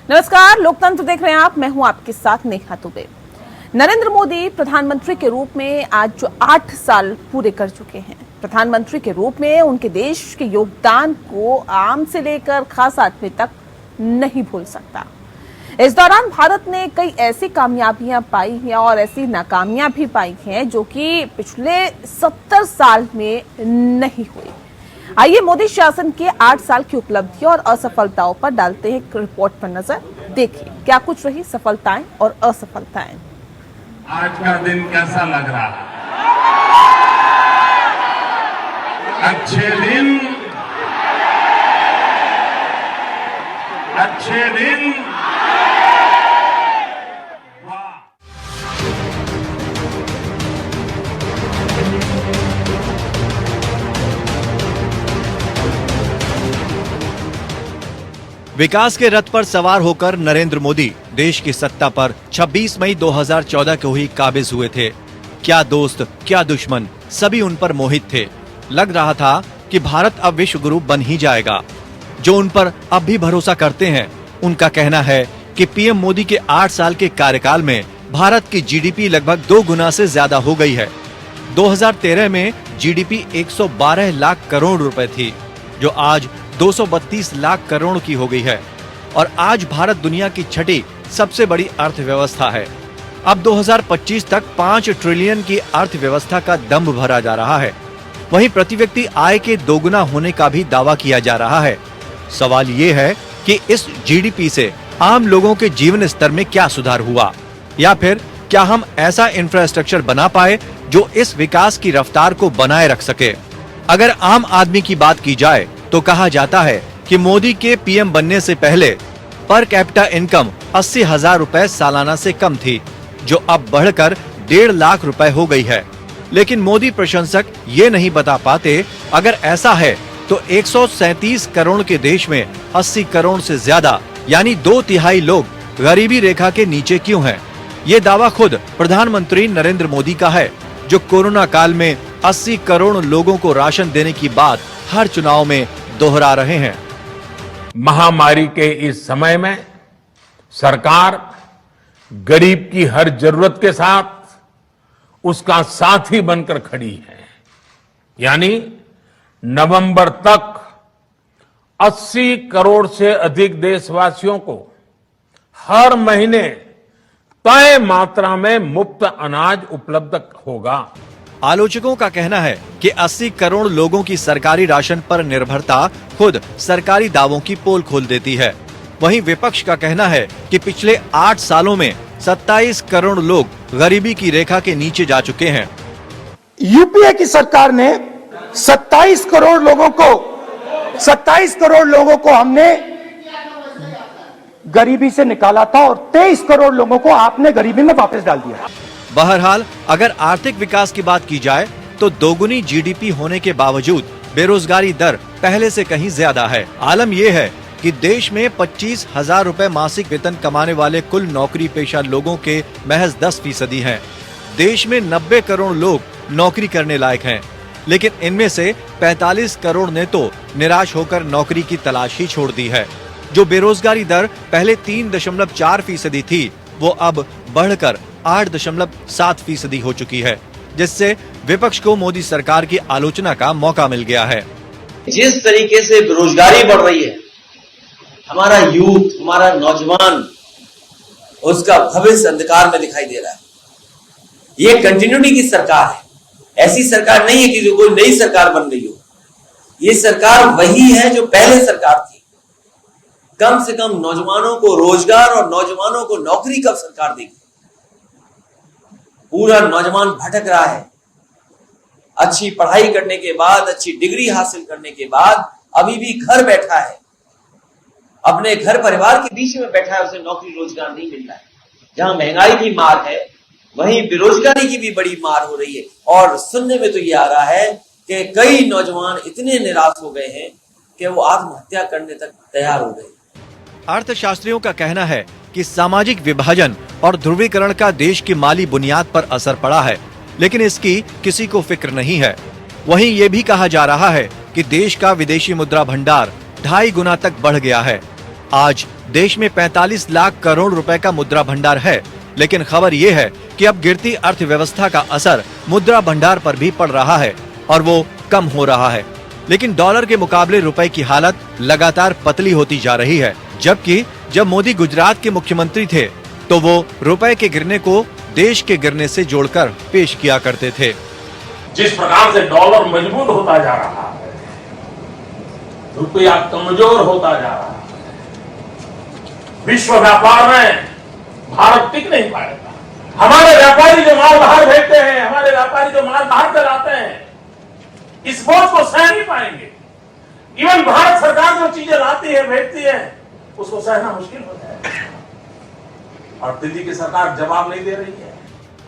नमस्कार, लोकतंत्र देख रहे हैं आप। मैं हूं आपके साथ नेहा दुबे। नरेंद्र मोदी प्रधानमंत्री के रूप में आज जो 8 साल पूरे कर चुके हैं, प्रधानमंत्री के रूप में उनके देश के योगदान को आम से लेकर खास आदमी तक नहीं भूल सकता। इस दौरान भारत ने कई ऐसी कामयाबियां पाई हैं और ऐसी नाकामियां भी पाई हैं जो कि पिछले 70 साल में नहीं हुई। आइए मोदी शासन के 8 साल की उपलब्धियों और असफलताओं पर डालते हैं एक रिपोर्ट पर नजर। देखिए क्या कुछ रही सफलताएं और असफलताएं। आज का दिन कैसा लग रहा है? अच्छे दिन विकास के रथ पर सवार होकर नरेंद्र मोदी देश की सत्ता पर 26 मई 2014 को ही काबिज हुए थे। क्या दोस्त क्या दुश्मन, सभी उन पर मोहित थे। लग रहा था कि भारत अब विश्व गुरु बन ही जाएगा। जो उन पर अब भी भरोसा करते हैं, उनका कहना है कि पीएम मोदी के 8 साल के कार्यकाल में भारत की जीडीपी लगभग 2 गुना से ज्यादा हो गई है। 2013 में जीडीपी 112 लाख करोड़ रुपए थी, जो आज 232 लाख करोड़ की हो गई है और आज भारत दुनिया की छठी सबसे बड़ी अर्थव्यवस्था है। अब 2025 तक 5 ट्रिलियन की अर्थव्यवस्था का दंभ भरा जा रहा है। वहीं प्रति व्यक्ति आय के 2 गुना होने का भी दावा किया जा रहा है। सवाल ये है कि इस जीडीपी से आम लोगों के जीवन स्तर में क्या सुधार हुआ, या फिर क्या हम ऐसा इंफ्रास्ट्रक्चर बना पाए जो इस विकास की रफ्तार को बनाए रख सके। अगर आम आदमी की बात की जाए तो कहा जाता है कि मोदी के पीएम बनने से पहले पर कैपिटा इनकम 80,000 रुपए सालाना से कम थी, जो अब बढ़कर 1.5 लाख रुपए हो गई है। लेकिन मोदी प्रशंसक ये नहीं बता पाते, अगर ऐसा है तो 137 करोड़ के देश में 80 करोड़ से ज्यादा यानी 2/3 लोग गरीबी रेखा के नीचे क्यों हैं? ये दावा खुद प्रधानमंत्री नरेंद्र मोदी का है, जो कोरोना काल में 80 करोड़ लोगों को राशन देने की बात हर चुनाव में दोहरा रहे हैं। महामारी के इस समय में सरकार गरीब की हर जरूरत के साथ उसका साथी बनकर खड़ी है। यानी नवंबर तक 80 करोड़ से अधिक देशवासियों को हर महीने तय मात्रा में मुफ्त अनाज उपलब्ध होगा। आलोचकों का कहना है कि 80 करोड़ लोगों की सरकारी राशन पर निर्भरता खुद सरकारी दावों की पोल खोल देती है। वहीं विपक्ष का कहना है कि पिछले 8 सालों में 27 करोड़ लोग गरीबी की रेखा के नीचे जा चुके हैं। यूपीए की सरकार ने 27 करोड़ लोगों को हमने गरीबी से निकाला था और 23 करोड़ लोगों को आपने गरीबी में वापस डाल दिया। बहरहाल अगर आर्थिक विकास की बात की जाए तो 2 गुनी जीडीपी होने के बावजूद बेरोजगारी दर पहले से कहीं ज्यादा है। आलम यह है कि देश में 25,000 रुपए मासिक वेतन कमाने वाले कुल नौकरी पेशा लोगों के महज 10% हैं। देश में 90 करोड़ लोग नौकरी करने लायक हैं, लेकिन इनमें से 45 करोड़ ने तो निराश होकर नौकरी की तलाश ही छोड़ दी है। जो बेरोजगारी दर पहले 3.4% थी, वो अब बढ़कर 8.7% हो चुकी है, जिससे विपक्ष को मोदी सरकार की आलोचना का मौका मिल गया है। जिस तरीके से बेरोजगारी बढ़ रही है, हमारा यूथ, हमारा नौजवान, उसका भविष्य अंधकार में दिखाई दे रहा है। ये कंटिन्यूटी की सरकार है, ऐसी सरकार नहीं है कि जो कोई नई सरकार बन गई हो। ये सरकार वही है जो पहले सरकार थी। कम से कम नौजवानों को रोजगार और नौजवानों को नौकरी कब सरकार देगी? पूरा नौजवान भटक रहा है। अच्छी पढ़ाई करने के बाद, अच्छी डिग्री हासिल करने के बाद अभी भी घर बैठा है, अपने घर परिवार के बीच में बैठा है, उसे नौकरी रोजगार नहीं मिल रहा है। जहां महंगाई की मार है, वहीं बेरोजगारी की भी बड़ी मार हो रही है। और सुनने में तो ये आ रहा है कि कई नौजवान इतने निराश हो गए हैं कि वो आत्महत्या करने तक तैयार हो गए। अर्थशास्त्रियों का कहना है कि सामाजिक विभाजन और ध्रुवीकरण का देश की माली बुनियाद पर असर पड़ा है, लेकिन इसकी किसी को फिक्र नहीं है। वहीं ये भी कहा जा रहा है कि देश का विदेशी मुद्रा भंडार 2.5 गुना तक बढ़ गया है। आज देश में 45 लाख करोड़ रुपए का मुद्रा भंडार है, लेकिन खबर ये है कि अब गिरती अर्थव्यवस्था का असर मुद्रा भंडार पर भी पड़ रहा है और वो कम हो रहा है। लेकिन डॉलर के मुकाबले रुपए की हालत लगातार पतली होती जा रही है, जबकि जब मोदी गुजरात के मुख्यमंत्री थे तो वो रुपए के गिरने को देश के गिरने से जोड़कर पेश किया करते थे। जिस प्रकार से डॉलर मजबूत होता जा रहा है, रुपया कमजोर होता जा रहा है, विश्व व्यापार में भारत टिक नहीं पाएगा। हमारे व्यापारी जो माल बाहर भेजते हैं, हमारे व्यापारी जो माल बाहर से लाते हैं, इस बोझ को सह नहीं पाएंगे। इवन भारत सरकार जो चीजें लाती है, भेजती है, उसको सहना मुश्किल हो जाएगा और दिल्ली की सरकार जवाब नहीं दे रही है।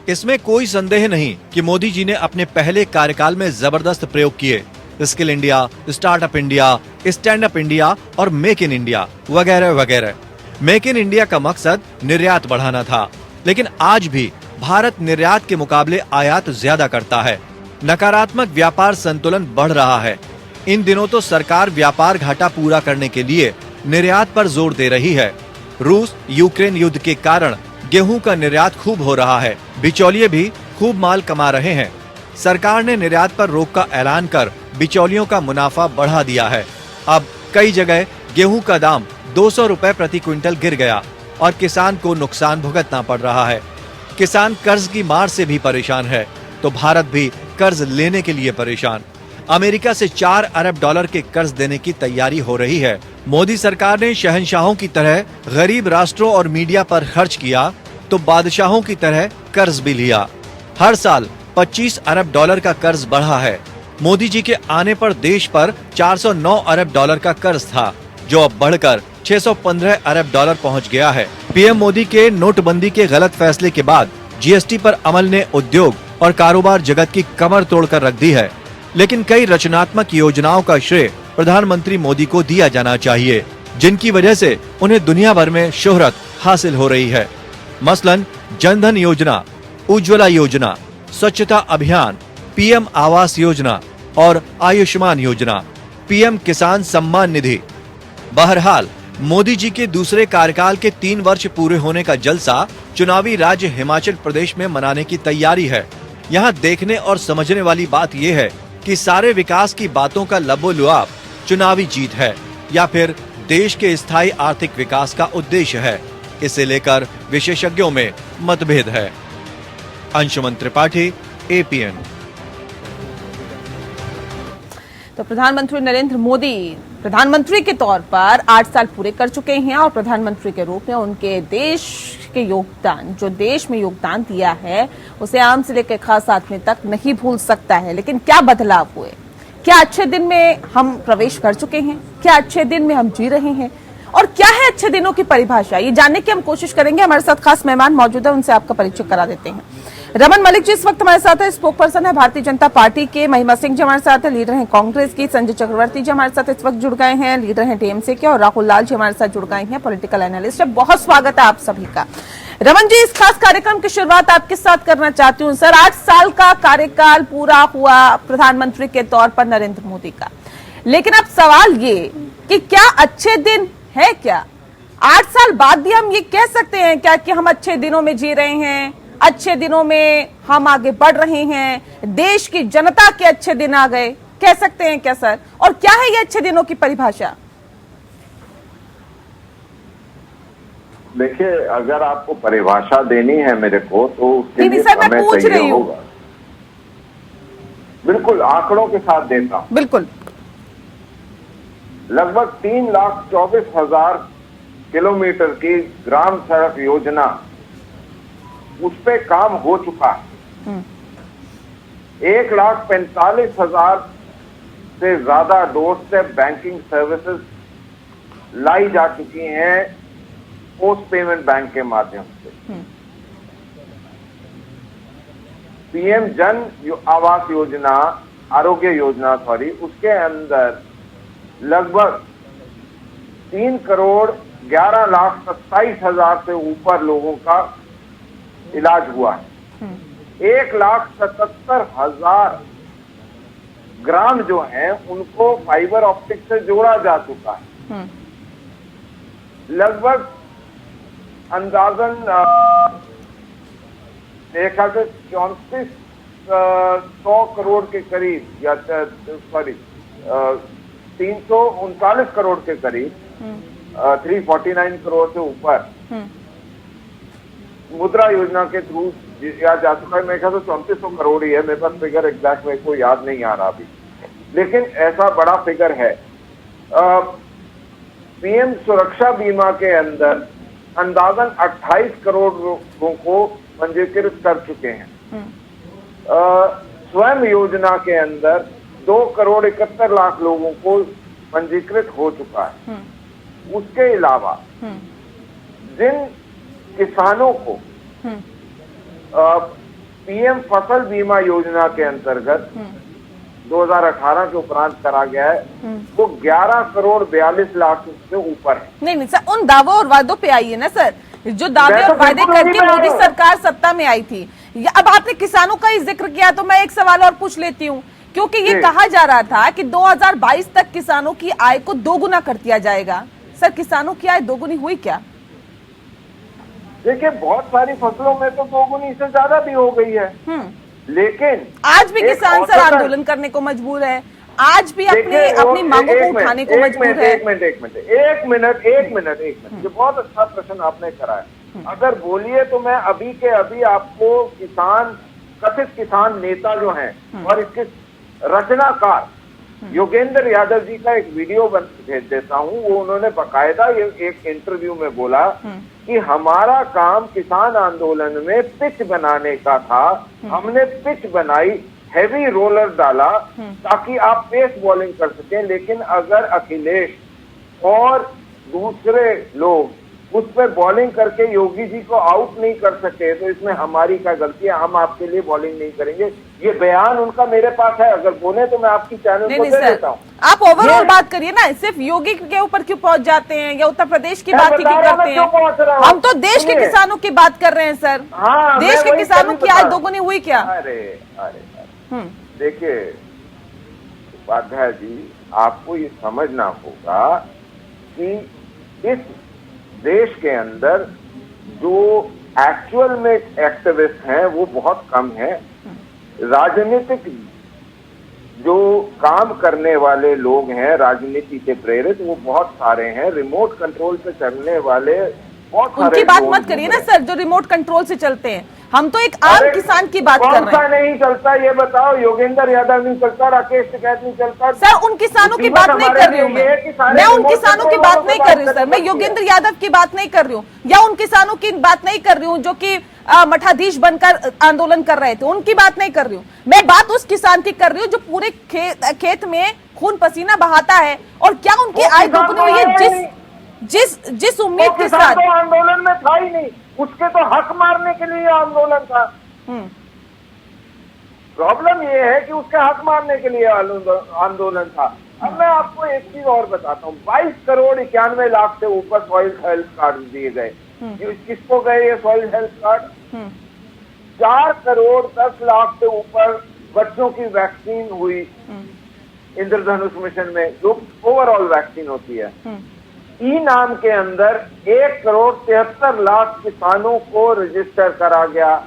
इसमें कोई संदेह नहीं कि मोदी जी ने अपने पहले कार्यकाल में जबरदस्त प्रयोग किए। Skill India, startup India, stand up India और मेक इन इंडिया वगैरह वगैरह। मेक इन इंडिया का मकसद निर्यात बढ़ाना था, लेकिन आज भी भारत निर्यात के मुकाबले आयात ज्यादा करता है। नकारात्मक व्यापार संतुलन बढ़ रहा है। इन दिनों तो सरकार व्यापार घाटा पूरा करने के लिए निर्यात पर जोर दे रही है। रूस यूक्रेन युद्ध के कारण गेहूं का निर्यात खूब हो रहा है, बिचौलिए भी खूब माल कमा रहे हैं। सरकार ने निर्यात पर रोक का ऐलान कर बिचौलियों का मुनाफा बढ़ा दिया है। अब कई जगह गेहूं का दाम 200 रुपए प्रति क्विंटल गिर गया और किसान को नुकसान भुगतना पड़ रहा है। किसान कर्ज की मार से भी परेशान है, तो भारत भी कर्ज लेने के लिए परेशान। अमेरिका से 4 अरब डॉलर के कर्ज देने की तैयारी हो रही है। मोदी सरकार ने शहंशाहों की तरह गरीब राष्ट्रों और मीडिया पर खर्च किया, तो बादशाहों की तरह कर्ज भी लिया। हर साल 25 अरब डॉलर का कर्ज बढ़ा है। मोदी जी के आने पर देश पर 409 अरब डॉलर का कर्ज था, जो अब बढ़कर 615 अरब डॉलर पहुंच गया है। पीएम मोदी के नोटबंदी के गलत फैसले के बाद जीएसटी पर अमल ने उद्योग और कारोबार जगत की कमर तोड़कर रख दी है। लेकिन कई रचनात्मक योजनाओं का श्रेय प्रधानमंत्री मोदी को दिया जाना चाहिए, जिनकी वजह से उन्हें दुनिया भर में शोहरत हासिल हो रही है। मसलन जनधन योजना, उज्ज्वला योजना, स्वच्छता अभियान, पीएम आवास योजना और आयुष्मान योजना, पीएम किसान सम्मान निधि। बहरहाल मोदी जी के दूसरे कार्यकाल के 3 वर्ष पूरे होने का जलसा चुनावी राज्य हिमाचल प्रदेश में मनाने की तैयारी है। यहाँ देखने और समझने वाली बात यह है कि सारे विकास की बातों का लबोलुआब चुनावी जीत है या फिर देश के स्थायी आर्थिक विकास का उद्देश्य है। इसे लेकर विशेषज्ञों में मतभेद है। अंशुमन त्रिपाठी, एपीएन। तो प्रधानमंत्री नरेंद्र मोदी प्रधानमंत्री के तौर पर 8 साल पूरे कर चुके हैं और प्रधानमंत्री के रूप में उनके देश के योगदान, जो देश में योगदान दिया है, उसे आम से लेकर खास आदमी तक नहीं भूल सकता है। लेकिन क्या बदलाव हुए? क्या अच्छे दिन में हम प्रवेश कर चुके हैं? क्या अच्छे दिन में हम जी रहे हैं? और क्या है अच्छे दिनों की परिभाषा, ये जानने की हम कोशिश करेंगे। हमारे साथ खास मेहमान मौजूद है, उनसे आपका परिचय करा देते हैं। रमन मलिक जी इस वक्त हमारे साथ है, स्पोक पर्सन है भारतीय जनता पार्टी के। महिमा सिंह जी हमारे साथ है, लीडर हैं कांग्रेस की। संजय चक्रवर्ती जी हमारे साथ इस वक्त जुड़ गए हैं, लीडर हैं टीएमसी के। और राहुल लाल जी हमारे साथ जुड़ गए हैं, पॉलिटिकल एनालिस्ट है। बहुत स्वागत है आप सभी का। रमन जी, इस खास कार्यक्रम की शुरुआत आपके साथ करना चाहती हूँ। सर, 8 साल का कार्यकाल पूरा हुआ प्रधानमंत्री के तौर पर नरेंद्र मोदी का, लेकिन अब सवाल ये कि क्या अच्छे दिन है? क्या 8 साल बाद भी हम ये कह सकते हैं क्या कि हम अच्छे दिनों में जी रहे हैं, अच्छे दिनों में हम आगे बढ़ रहे हैं, देश की जनता के अच्छे दिन आ गए, कह सकते हैं क्या सर? और क्या है ये अच्छे दिनों की परिभाषा? देखिए, अगर आपको परिभाषा देनी है मेरे को, तो उसके लिए सर, मैं समय पूछ रही चाहिए हूं। होगा। बिल्कुल, आंकड़ों के साथ देता हूं। बिल्कुल। लगभग 3,24,000 किलोमीटर की ग्राम सड़क योजना, उस पे काम हो चुका है। 1,45,000 से ज्यादा डोर स्टेप बैंकिंग सर्विसेज लाई जा चुकी हैं पोस्ट पेमेंट बैंक के माध्यम से। पीएम जन आवास योजना, आरोग्य योजना सॉरी, उसके अंदर लगभग 3,11,27,000 से ऊपर लोगों का इलाज हुआ है। 1,77,000 ग्राम जो हैं उनको फाइबर ऑप्टिक से जोड़ा जा चुका है। लगभग अंदाजन मेरे ख्याल से 3400 करोड़ के करीब, या सॉरी 339 करोड़ के करीब, 349 करोड़ से ऊपर मुद्रा योजना के थ्रू दिया जा चुका है। मेरे ख्याल से 3400 करोड़ ही है, मेरे पास फिगर एग्जैक्ट मेरे को याद नहीं आ रहा अभी, लेकिन ऐसा बड़ा फिगर है। पीएम सुरक्षा बीमा के अंदर अंदाजन 28 करोड़ लोगों को पंजीकृत कर चुके हैं। स्वयं योजना के अंदर 2,71,00,000 लोगों को पंजीकृत हो चुका है। उसके अलावा जिन किसानों को पीएम फसल बीमा योजना के अंतर्गत 2018 के उपरांत करा गया है, वो 11,42,00,000 से ऊपर है। नहीं सर, उन दावों और वादों पे आइए ना सर, जो दावे और वादे करके मोदी सरकार सत्ता में आई थी। अब आपने किसानों का ही जिक्र किया तो मैं एक सवाल और पूछ लेती हूँ, क्योंकि ये कहा जा रहा था कि 2022 तक किसानों की आय को दोगुना कर दिया जाएगा। सर, किसानों की आय दोगुनी हुई क्या? देखिए, बहुत सारी फसलों में तो दोगुनी से ज्यादा भी हो गई है, लेकिन आज भी किसान सर आंदोलन करने को मजबूर है, आज भी अपनी मांगों को उठाने को मजबूर है। एक मिनट, ये बहुत अच्छा प्रश्न आपने करा है। अगर बोलिए तो मैं अभी के अभी आपको कथित किसान नेता जो हैं और इसके रचनाकार योगेंद्र यादव जी का एक वीडियो भेज देता हूं। वो उन्होंने बकायदा एक इंटरव्यू में बोला कि हमारा काम किसान आंदोलन में पिच बनाने का था, हमने पिच बनाई, हैवी रोलर डाला ताकि आप पेस बॉलिंग कर सकें, लेकिन अगर अखिलेश और दूसरे लोग उस पर बॉलिंग करके योगी जी को आउट नहीं कर सके तो इसमें हमारी क्या गलती है, हम आपके लिए बॉलिंग नहीं करेंगे। ये बयान उनका मेरे पास है, अगर बोले तो मैं आपकी चैनल को दे देता हूँ। आप ओवरऑल बात करिए ना, सिर्फ योगी के ऊपर क्यों पहुंच जाते हैं या उत्तर प्रदेश की बात क्यों करते हैं? हम तो देश के किसानों की बात कर रहे हैं सर। हाँ, देश के किसानों की आज दोगुनी हुई क्या? अरे देखिए उपाध्याय जी, आपको ये समझना होगा कि इस देश के अंदर जो एक्चुअल में एक्टिविस्ट हैं वो बहुत कम है। राजनीतिक जो काम करने वाले लोग हैं राजनीति से प्रेरित, वो बहुत सारे हैं। रिमोट कंट्रोल से चलने वाले बहुत सारे उनकी बात मत करिए ना सर, जो रिमोट कंट्रोल से चलते हैं। हम तो एक आम किसान की बात कर रहे हैं। कौन सा नहीं चलता ये बताओ? योगेंद्र यादव नहीं चलता, राकेश टिकैत नहीं चलता। सर, उन किसानों की बात नहीं कर रही हूँ मैं उन किसानों की बात नहीं कर रही हूँ सर, मैं योगेंद्र यादव की बात नहीं कर रही हूँ, या उन किसानों की बात नहीं कर रही हूँ जो कि मठाधीश बनकर आंदोलन कर रहे थे, उनकी बात नहीं कर रही हूँ। मैं बात उस किसान की कर रही हूँ जो पूरे खेत में खून पसीना बहाता है, और क्या उनकी आय दोगुनी हुई है जिस उम्मीद के साथ? तो आंदोलन में था ही नहीं, उसके तो हक मारने के लिए आंदोलन था। प्रॉब्लम ये है कि उसके हक मारने के लिए आंदोलन था। अब मैं आपको एक चीज और बताता हूँ, 22,91,00,000 से ऊपर सॉइल हेल्थ कार्ड दिए गए। किसको गए ये सॉइल हेल्थ कार्ड? 4,10,00,000 से ऊपर बच्चों की वैक्सीन हुई इंद्रधनुष मिशन में, जो ओवरऑल वैक्सीन होती है। ई नाम के अंदर 1,73,00,000 किसानों को रजिस्टर करा गया।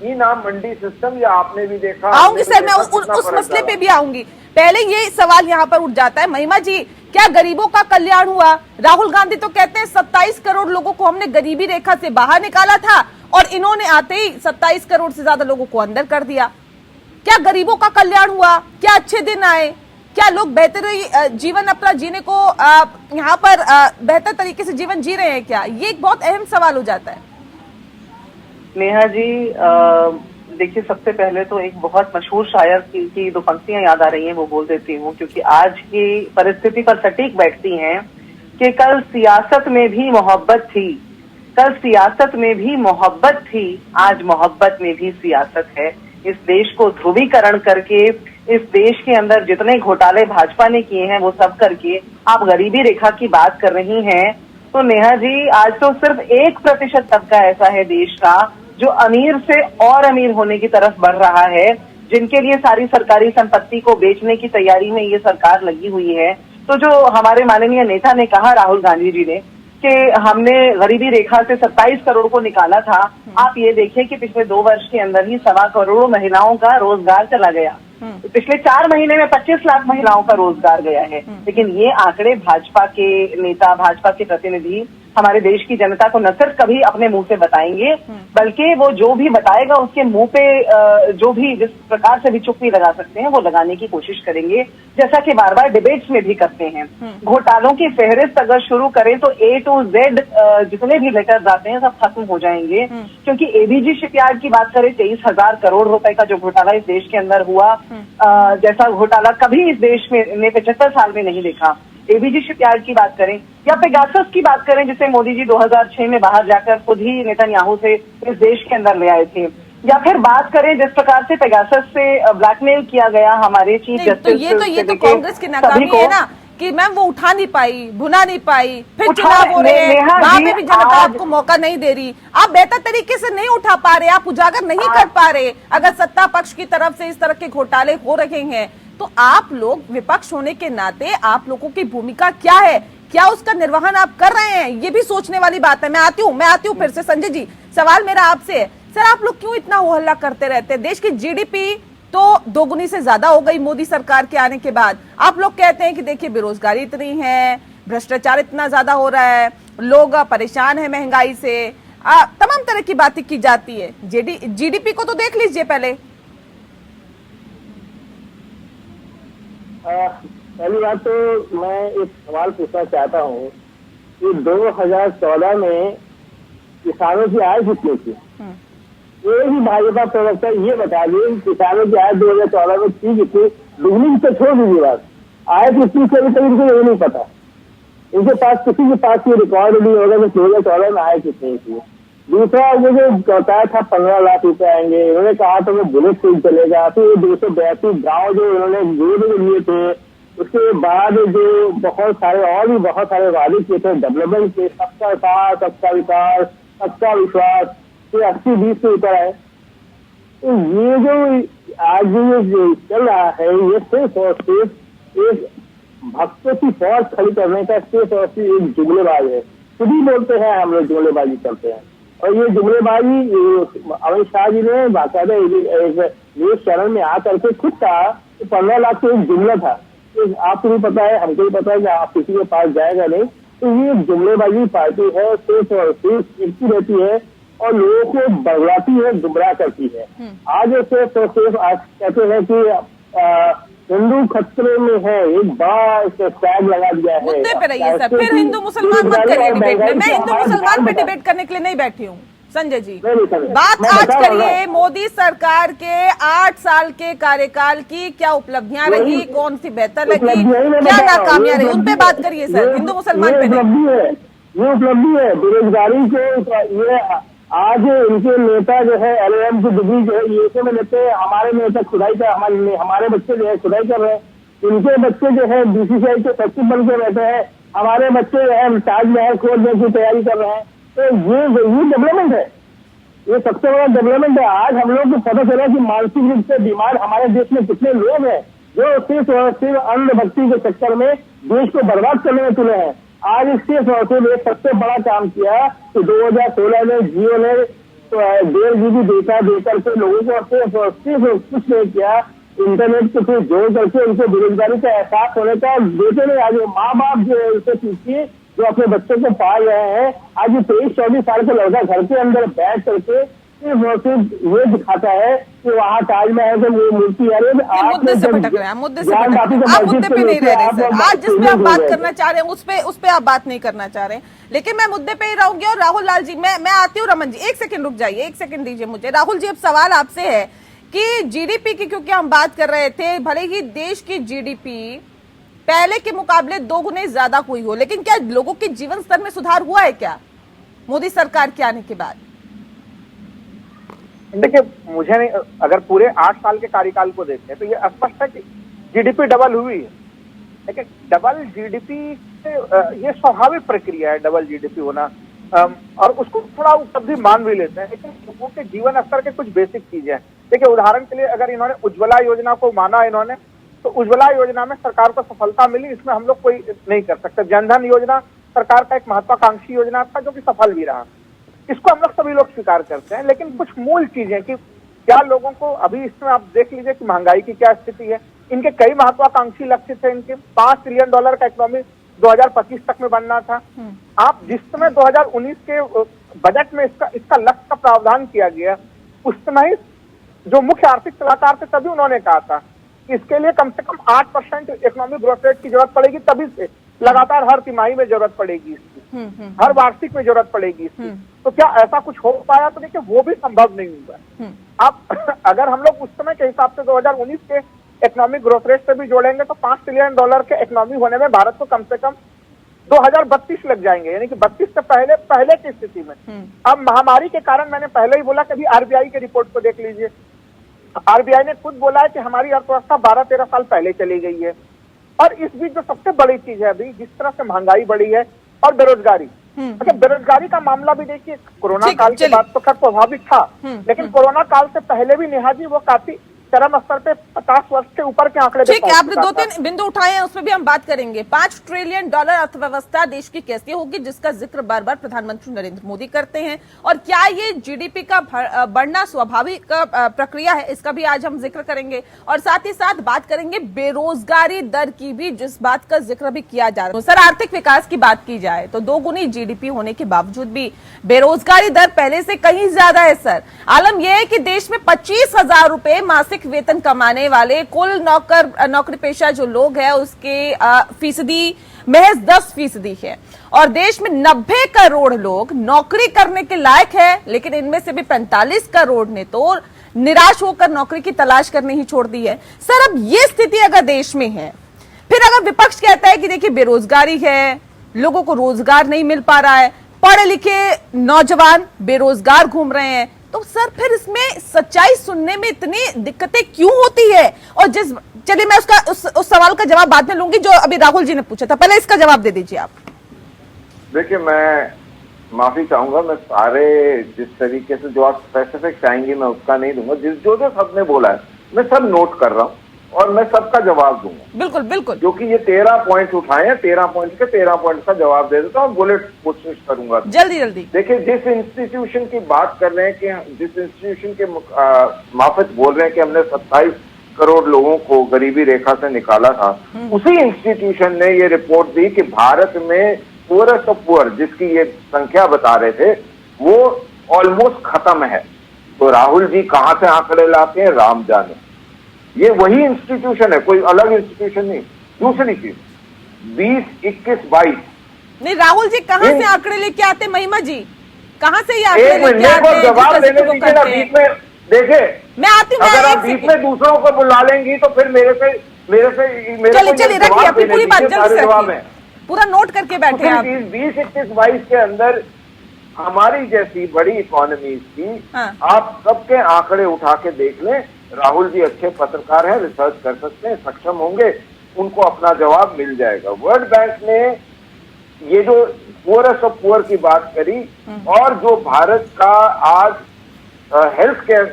ई नाम मंडी सिस्टम, ये आपने भी देखा। आऊंगी सर, मैं उस मसले पे भी आऊंगी। पहले ये सवाल यहाँ पर उठ जाता है, महिमा जी, क्या गरीबों का कल्याण हुआ? राहुल गांधी तो कहते हैं 27 करोड़ लोगों को हमने गरीबी रेखा से बाहर निकाला था, और इन्होंने आते ही 27 करोड़ से ज्यादा लोगों को अंदर कर दिया। क्या गरीबों का कल्याण हुआ? क्या अच्छे दिन आए? क्या लोग बेहतर जीवन अपना जीने को यहाँ पर बेहतर तरीके से जीवन जी रहे हैं क्या? ये एक बहुत अहम सवाल हो जाता है। नेहा जी, देखिए, सबसे पहले तो एक बहुत मशहूर शायर की दो पंक्तियां याद आ रही हैं, वो बोल देती हूँ, क्योंकि आज की परिस्थिति पर सटीक बैठती हैं कि कल सियासत में भी मोहब्बत थी, कल सियासत में भी मोहब्बत थी, आज मोहब्बत में भी सियासत है। इस देश को ध्रुवीकरण करके, इस देश के अंदर जितने घोटाले भाजपा ने किए हैं वो सब करके आप गरीबी रेखा की बात कर रही हैं। तो नेहा जी, आज तो सिर्फ 1% तबका ऐसा है देश का जो अमीर से और अमीर होने की तरफ बढ़ रहा है, जिनके लिए सारी सरकारी संपत्ति को बेचने की तैयारी में ये सरकार लगी हुई है। तो जो हमारे माननीय नेता ने कहा, राहुल गांधी जी ने, के हमने गरीबी रेखा से 27 करोड़ को निकाला था, आप ये देखिए कि पिछले 2 वर्ष के अंदर ही 1.25 करोड़ महिलाओं का रोजगार चला गया। पिछले 4 महीने में 25 लाख महिलाओं का रोजगार गया है। लेकिन ये आंकड़े भाजपा के नेता, भाजपा के प्रतिनिधि हमारे देश की जनता को न सिर्फ कभी अपने मुंह से बताएंगे, बल्कि वो जो भी बताएगा उसके मुंह पे जो भी जिस प्रकार से भी चुप्पी लगा सकते हैं वो लगाने की कोशिश करेंगे, जैसा कि बार बार डिबेट्स में भी करते हैं। घोटालों की फहरिस्त अगर शुरू करें तो A to Z जितने भी लेटर्स आते हैं सब खत्म हो जाएंगे, क्योंकि एबीजी शिपयार्ड की बात करें 23,000 करोड़ रुपए का जो घोटाला इस देश के अंदर हुआ, जैसा घोटाला कभी इस देश में 75 साल में नहीं देखा। एबीजी शिपयार्ड की बात करें या पेगासस की बात करें, जिसे मोदी जी 2006 में बाहर जाकर खुद ही नेतन्याहू से इस देश के अंदर ले आए थे, या फिर बात करें जिस प्रकार से पेगासस से ब्लैकमेल किया गया हमारे चीफ जस्टिस। ये तो कांग्रेस की नाकामी है ना कि मैम वो उठा नहीं पाई, भुना नहीं पाई, फिर चुनाव हो रहे हैं, वहां पे भी जनता आपको मौका नहीं दे रही, आप बेहतर तरीके से नहीं उठा पा रहे, आप उजागर नहीं कर पा रहे। अगर सत्ता पक्ष की तरफ से इस तरह के घोटाले हो रहे हैं तो आप लोग विपक्ष होने के नाते आप लोगों की भूमिका क्या है, क्या उसका निर्वहन आप कर रहे हैं, ये भी सोचने वाली बात है। मैं आती हूँ फिर से संजय जी, सवाल मेरा आपसे है, सर आप लोग क्यों इतना हो हल्ला करते रहते हैं? देश की जीडीपी तो 2 गुनी से ज्यादा हो गई मोदी सरकार के आने के बाद। आप लोग कहते हैं कि देखिए बेरोजगारी इतनी है, भ्रष्टाचार इतना ज्यादा हो रहा है, लोग परेशान है महंगाई से, तमाम तरह की बातें की जाती है। जीडीपी को तो देख लीजिए पहले। पहली बात तो मैं एक सवाल पूछना चाहता हूँ कि 2014 में किसानों की आय कितनी थी? ये भी भाजपा प्रवक्ता ये बता दें किसानों की आय 2014 में थी कितनी? दुगनी तो छोड़ दीजिए बात, आय कितनी से अभी तक इनको ये नहीं पता। इनके पास किसी के पास ये रिकॉर्ड नहीं होगा कि 2014 में आय कितनी थी। दूसरा वो जो बताया था 15 लाख रुपए आएंगे, इन्होंने कहा तो वो बुलेट ट्रेन चलेगा, फिर 282 गाँव जो इन्होंने गोद में लिए थे, उसके बाद जो बहुत सारे वादे किए थे डेवलपमेंट के, सबका साथ, सबका विकास, सबका विश्वास, ये 80-20 से ऊपर है। तो ये जो आज ये चल रहा है ये सिर्फ और सिर्फ एक भक्तों की फौज खड़ी करने का सिर्फ और सिर्फ एक जुमलेबाज है। खुद ही बोलते हैं हम लोग जुमलेबाजी करते हैं, और ये जुमलेबाजी अमित शाह जी ने बाकायदा एक न्यूज चैनल में आकर के खुद कहा कि 15 लाख तो एक जुमला था। तो आपको भी पता है, हमको भी पता है कि आप किसी के पास जाएगा नहीं। तो ये जुमलेबाजी पार्टी है, सिर्फ और सिर्फ एक ही रहती है और लोगों को बगलाती है, गुमराह करती है। आज सिर्फ और सिर्फ आज कहते हैं कि हिंदू खतरे में है, एक बड़ा टैग लगा दिया है। मुद्दे पे रहिए सर, फिर हिंदू मुसलमान मत करिए डिबेट में। मैं हिंदू मुसलमान पे डिबेट करने के लिए नहीं बैठी हूँ संजय जी। बात आज करिए मोदी सरकार के 8 साल के कार्यकाल की, क्या उपलब्धियां रही, कौन सी बेहतर लगी, क्या नाकामियां रही, उन पे बात करिए सर, हिंदू मुसलमान पे नहीं। ये उपलब्धि है बेरोजगारी के। ये आज इनके नेता जो है LLM की डिग्री जो है यूएसए में लेते हैं, हमारे नेता खुदाई कर, हमारे बच्चे जो है खुदाई कर रहे हैं, इनके बच्चे जो है BCCI के सचिव बन के बैठे हैं, हमारे बच्चे जो है ताजमहल खोदने की तैयारी कर रहे हैं। तो ये डेवलपमेंट है, ये सबसे बड़ा डेवलपमेंट है। आज हम लोग को पता चला कि मानसिक रूप से बीमार हमारे देश में कितने लोग हैं जो सिर्फ और सिर्फ अंधभक्ति के चक्कर में देश को बर्बाद करने में तुले हैं। आज इसके एक सबसे बड़ा काम किया कि 2016 में जियो ने 1.5 GB डेटा देकर के लोगों को सिर्फ कुछ नहीं किया, इंटरनेट के थ्रू जोड़ करके उनको बेरोजगारी का एहसास होने का देते नहीं। आज माँ बाप जो है उनसे पूछिए जो अपने बच्चों को पाल रहे हैं, आज 23-24 साल का लड़का घर के अंदर बैठ करके सिर्फ ये दिखाता है कि वहाँ ताजमहल से मूर्ति है। मुद्दे से भटक रहे हैं, मुद्दे से भटक रहे हैं, आप मुद्दे पे नहीं रह रहे सर। आज जिसपे आप बात करना चाह रहे हैं उस पे आप बात नहीं करना चाह रहे हैं, लेकिन मैं मुद्दे पे ही रहूंगी। और राहुल लाल जी, मैं आती हूँ। रमन जी 1 सेकंड रुक जाइए, 1 सेकंड दीजिए मुझे। राहुल जी अब सवाल आपसे है कि जीडीपी की क्योंकि हम बात कर रहे थे, भले ही देश की जीडीपी पहले के मुकाबले 2 गुने ज्यादा हुई हो, लेकिन क्या लोगों के जीवन स्तर में सुधार हुआ है क्या मोदी सरकार के आने के बाद? देखिए, मुझे नहीं, अगर पूरे 8 साल के कार्यकाल को देखें तो ये स्पष्ट है कि जीडीपी डबल हुई है, लेकिन डबल जीडीपी से ये स्वाभाविक प्रक्रिया है डबल जीडीपी होना, और उसको थोड़ा उपलब्धि मान भी लेते हैं, लेकिन लोगों के जीवन स्तर के कुछ बेसिक चीजें हैं। देखिए, उदाहरण के लिए अगर इन्होंने उज्ज्वला योजना को माना तो उज्ज्वला योजना में सरकार को सफलता मिली, इसमें हम लोग कोई नहीं कर सकते। जनधन योजना सरकार का एक महत्वाकांक्षी योजना था जो कि सफल भी रहा। इसको हम लोग सभी लोग स्वीकार करते हैं, लेकिन कुछ मूल चीजें कि क्या लोगों को अभी इसमें आप देख लीजिए कि महंगाई की क्या स्थिति है। इनके कई महत्वाकांक्षी लक्ष्य थे, इनके $5 ट्रिलियन का इकोनॉमी 2025 तक में बनना था। आप जिस समय 2019 के बजट में इसका लक्ष्य का प्रावधान किया गया, उस समय जो मुख्य आर्थिक सलाहकार थे तभी उन्होंने कहा था कि इसके लिए कम से कम 8% इकोनॉमिक ग्रोथ रेट की जरूरत पड़ेगी, तभी से लगातार हर तिमाही में जरूरत पड़ेगी इसकी, हर वार्षिक में जरूरत पड़ेगी इसकी। तो क्या ऐसा कुछ हो पाया? तो देखिए वो भी संभव नहीं हुआ। आप अगर हम लोग उस समय के हिसाब से 2019 के इकोनॉमिक ग्रोथ रेट से भी जोड़ेंगे तो $5 ट्रिलियन के इकोनॉमी होने में भारत को कम से कम 2032 लग जाएंगे, यानी कि 32 से पहले की स्थिति में। अब महामारी के कारण मैंने पहले ही बोला कि अभी आरबीआई की रिपोर्ट को देख लीजिए। आरबीआई ने खुद बोला है कि हमारी अर्थव्यवस्था 12-13 साल पहले चली गई है। और इस बीच जो सबसे बड़ी चीज है अभी, जिस तरह से महंगाई बढ़ी है और बेरोजगारी, अच्छा बेरोजगारी का मामला भी देखिए, कोरोना काल के बाद तो खैर स्वाभाविक था, लेकिन कोरोना काल से पहले भी नेहा जी वो काफी चरम स्तर पे 50 वर्ष के ऊपर के आंकड़े। ठीक है, आपने 2-3 बिंदु उठाए हैं, उसमें भी हम बात करेंगे। $5 ट्रिलियन अर्थव्यवस्था देश की कैसी होगी, जिसका जिक्र बार बार प्रधानमंत्री नरेंद्र मोदी करते हैं, और क्या ये जीडीपी का बढ़ना स्वाभाविक प्रक्रिया है, इसका भी आज हम जिक्र करेंगे। और साथ ही साथ बात करेंगे बेरोजगारी दर की भी, जिस बात का जिक्र भी किया जा रहा है। सर, आर्थिक विकास की बात की जाए तो 2 गुनी जीडीपी होने के बावजूद भी बेरोजगारी दर पहले से कहीं ज्यादा है। सर, आलम यह है कि देश में 25,000 रुपए मासिक वेतन कमाने वाले कुल नौकरी पेशा जो लोग हैं उसके फीसदी महज 10% है, और देश में 90 करोड़ लोग नौकरी करने के लायक है, लेकिन इनमें से भी 45 करोड़ ने तो निराश होकर नौकरी की तलाश करनी ही छोड़ दी है। सर, अब ये स्थिति अगर देश में है, फिर अगर विपक्ष कहता है कि देखिए बेरोजगारी है, लोगों को रोजगार नहीं मिल पा रहा है, पढ़े लिखे नौजवान बेरोजगार घूम रहे हैं, तो सर फिर इसमें सच्चाई सुनने में इतनी दिक्कतें क्यों होती है? और चलिए मैं उस सवाल का जवाब बाद में लूंगी जो अभी राहुल जी ने पूछा था, पहले इसका जवाब दे दीजिए आप। देखिए, मैं माफी चाहूंगा, मैं सारे जिस तरीके से जो आप स्पेसिफिक चाहेंगे मैं उसका नहीं दूंगा। जो सबने बोला है मैं सब नोट कर रहा हूँ और मैं सबका जवाब दूंगा। बिल्कुल बिल्कुल, क्योंकि ये 13 पॉइंट उठाए हैं, 13 पॉइंट के 13 पॉइंट का जवाब दे देता हूँ, बुलेट कोशिश करूंगा जल्दी जल्दी। देखिए, जिस इंस्टीट्यूशन की बात कर रहे हैं कि जिस इंस्टीट्यूशन के माफिक बोल रहे हैं कि हमने 27 करोड़ लोगों को गरीबी रेखा से निकाला था, उसी इंस्टीट्यूशन ने ये रिपोर्ट दी कि भारत में पुअरेस्ट ऑफ पुअर, जिसकी ये संख्या बता रहे थे, वो ऑलमोस्ट खत्म है। तो राहुल जी कहां से आंकड़े लाते हैं राम जाने, ये वही इंस्टीट्यूशन है, कोई अलग इंस्टीट्यूशन नहीं। दूसरी चीज 20, 21, 22 नहीं, राहुल जी कहां से आंकड़े लेके आते? महिमा जी कहां से ये आंकड़े लेके आते हैं? जवाब देने दीजिए ना बीच में। देखे, मैं आती हूँ, अगर आप बीच में दूसरों को बुला लेंगी तो फिर मेरे से चलिए रखिए अपनी पूरी बात, जल्दी से पूरा नोट करके बैठे आप। 20, 21, 22 के अंदर हमारी जैसी बड़ी इकोनॉमीज की आप सबके आंकड़े उठा के देख लें। राहुल जी अच्छे पत्रकार हैं, रिसर्च कर सकते हैं, सक्षम होंगे, उनको अपना जवाब मिल जाएगा। वर्ल्ड बैंक ने ये जो पुअरेस्ट ऑफ पुअर की बात करी, और जो भारत का आज हेल्थ केयर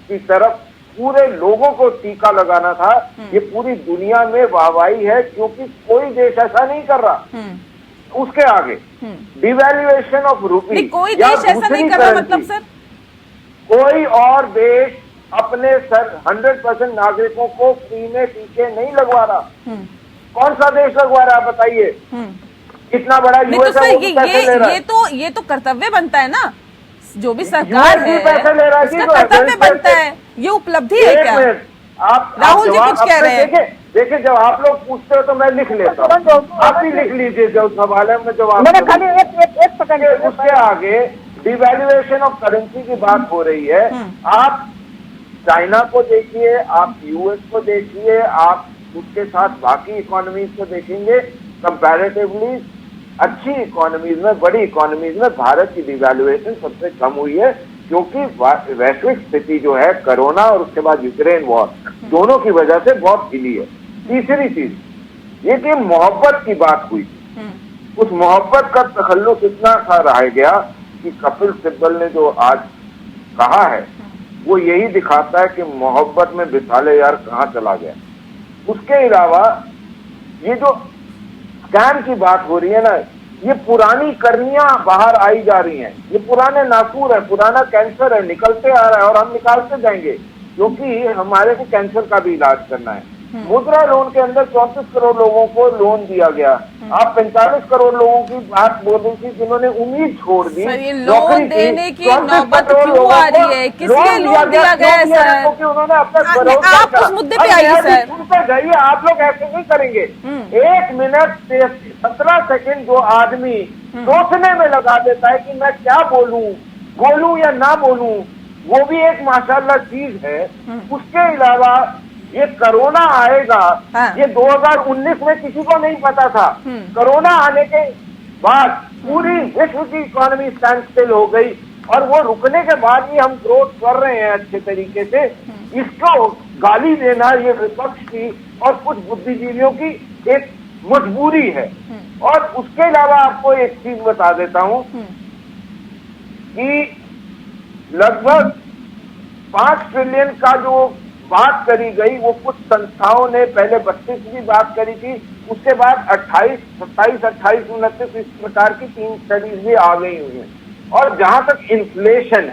की तरफ पूरे लोगों को टीका लगाना था, ये पूरी दुनिया में वाहवाही है, क्योंकि कोई देश ऐसा नहीं कर रहा। उसके आगे डिवैल्यूएशन ऑफ रूपी, कोई देश ऐसा नहीं कर रहा, मतलब सर कोई और देश अपने 100% नागरिकों को फ्री में टीके नहीं लगवा रहा। कौन सा देश लगवा रहा है बताइए? इतना बड़ा यूएस है, ये तो कर्तव्य बनता है ना, जो भी सरकार है पैसे ले रहा है, उसका कर्तव्य बनता है, ये उपलब्धि है क्या? आप राहुल जी कुछ कह रहे हैं। देखिए, जब आप लोग पूछते हो तो मैं लिख लेता हूँ, आप भी लिख लीजिए जो सवाल है, मैं जवाब। एक सेकंड, उसके आगे डिवैल्यूएशन ऑफ करेंसी की बात हो रही है। आप चाइना को देखिए, आप यूएस को देखिए, आप उसके साथ बाकी इकोनॉमीज को देखेंगे, कंपैरेटिवली अच्छी इकोनॉमीज में, बड़ी इकोनॉमीज में भारत की डिवैल्यूएशन सबसे कम हुई है, क्योंकि वैश्विक स्थिति जो है कोरोना और उसके बाद यूक्रेन वॉर, दोनों की वजह से बहुत हिली है। तीसरी चीज ये कि मोहब्बत की बात हुई, उस मोहब्बत का तखल्लुस इतना सा रह गया कि कपिल सिब्बल ने जो आज कहा है वो यही दिखाता है कि मोहब्बत में बिसाले यार कहाँ चला गया। उसके अलावा ये जो स्कैम की बात हो रही है ना, ये पुरानी करनियां बाहर आई जा रही हैं, ये पुराने नासूर है, पुराना कैंसर है, निकलते आ रहा है और हम निकालते जाएंगे, क्योंकि हमारे को कैंसर का भी इलाज करना है। मुद्रा लोन के अंदर 34 करोड़ लोगों को लोन दिया गया। आप 45 करोड़ लोगों की बात बोल रही थी जिन्होंने उम्मीद छोड़ दी। सर, ये लोन देने की नौबत क्यों आ रही है? किस लिए लोन दिया गया है सर? क्योंकि उन्होंने अपना आप उस मुद्दे पे आइए सर। सुनते जाइए, आप लोग ऐसे नहीं करेंगे। 1 मिनट 17 सेकंड जो आदमी सोचने में लगा देता है कि मैं क्या बोलूं या ना बोलूं, वो भी एक माशाल्लाह चीज है। उसके अलावा ये कोरोना आएगा, ये 2019 में किसी को नहीं पता था। कोरोना आने के बाद पूरी विश्व की इकोनॉमी स्टैंड स्टिल हो गई और वो रुकने के बाद ही हम ग्रोथ कर रहे हैं अच्छे तरीके से। इसको गाली देना ये विपक्ष की और कुछ बुद्धिजीवियों की एक मजबूरी है। और उसके अलावा आपको एक चीज बता देता हूं कि लगभग 5 ट्रिलियन का जो बात करी गई, वो कुछ संस्थाओं ने पहले 32 की बात करी थी, उसके बाद 28, 27, 28, 29 इस प्रकार की 3 स्टडीज भी आ गई हुई हैं। और जहां तक इन्फ्लेशन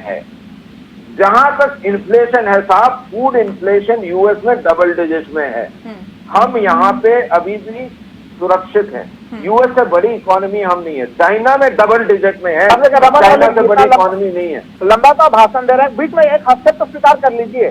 है साहब, फूड इन्फ्लेशन यूएस में डबल डिजिट में है। हम यहाँ पे अभी भी सुरक्षित है। यूएस से बड़ी इकोनॉमी हम नहीं है। चाइना में डबल डिजिट में है, चाइना से बड़ी इकोनॉमी नहीं है। लंबा सा भाषण दे रहे हैं, बीच में एक हफ्ते तो स्वीकार कर लीजिए।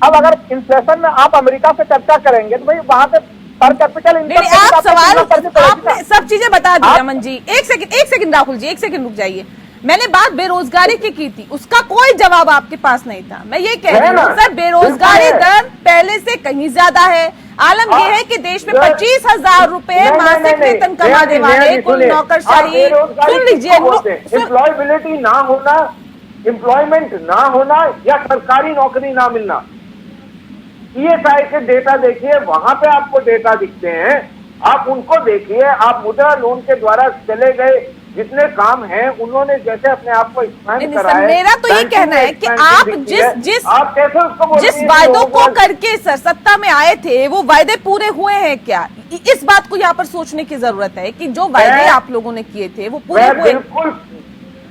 अब अगर इन्फ्लेशन में आप अमेरिका से चर्चा करेंगे तो भाई वहां पे पर कैपिटल नहीं, आप सवाल आपने सब चीजें बता दी रमन जी। एक सेकंड राहुल जी, एक सेकंड रुक जाइए। मैंने बात बेरोजगारी की थी, उसका कोई जवाब आपके पास नहीं था। मैं ये कह रही हूँ सर, बेरोजगारी दर पहले से कहीं ज्यादा है। आलम यह है कि देश में 25,000 रुपए मासिक वेतन कमाने वाले कुल नौकरशाही, सुन लीजिए, एम्प्लॉयबिलिटी ना होना, एम्प्लॉयमेंट ना होना या सरकारी नौकरी ना मिलना। ईएसआई के डेटा देखिए, वहां पे आपको डेटा दिखते हैं, आप उनको देखिए। आप मुद्रा लोन के द्वारा चले गए जितने काम हैं, उन्होंने जैसे अपने आप को एक्सपैंड करा है। मेरा तो ये कहना है कि आप आप कैसे उसको जिस वायदों को करके सर सत्ता में आए थे, वो वायदे पूरे हुए हैं क्या? इस बात को यहाँ पर सोचने की जरूरत है कि जो वायदे आप लोगों ने किए थे वो पूरे हुए।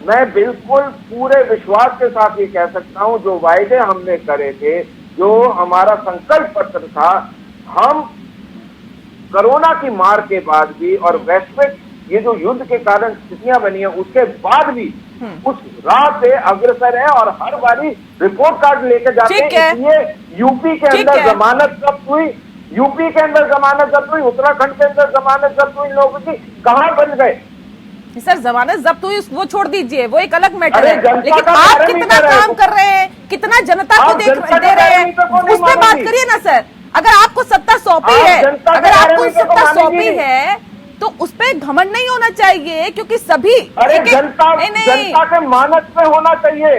मैं बिल्कुल पूरे विश्वास के साथ ये कह सकता हूँ, जो वायदे हमने करे थे, जो हमारा संकल्प पत्र था, हम कोरोना की मार के बाद भी और वैश्विक ये जो युद्ध के कारण स्थितियां बनी है उसके बाद भी उस राह पे अग्रसर है और हर बारी रिपोर्ट कार्ड लेके जाते हैं। इसलिए यूपी के अंदर जमानत जब्त हुई, उत्तराखंड के अंदर जमानत जब्त हुई, लोगों की कहां बन गए सर? जमानत जब्त हुई वो छोड़ दीजिए, वो एक अलग मैटर है, लेकिन आप कितना काम कर रहे हैं, कितना जनता को दे रहे हैं, उस पर बात करिए ना सर। अगर आपको सत्ता सौंपी है तो उस पर घमंड नहीं होना चाहिए, क्योंकि सभी जनता के मानस में होना चाहिए।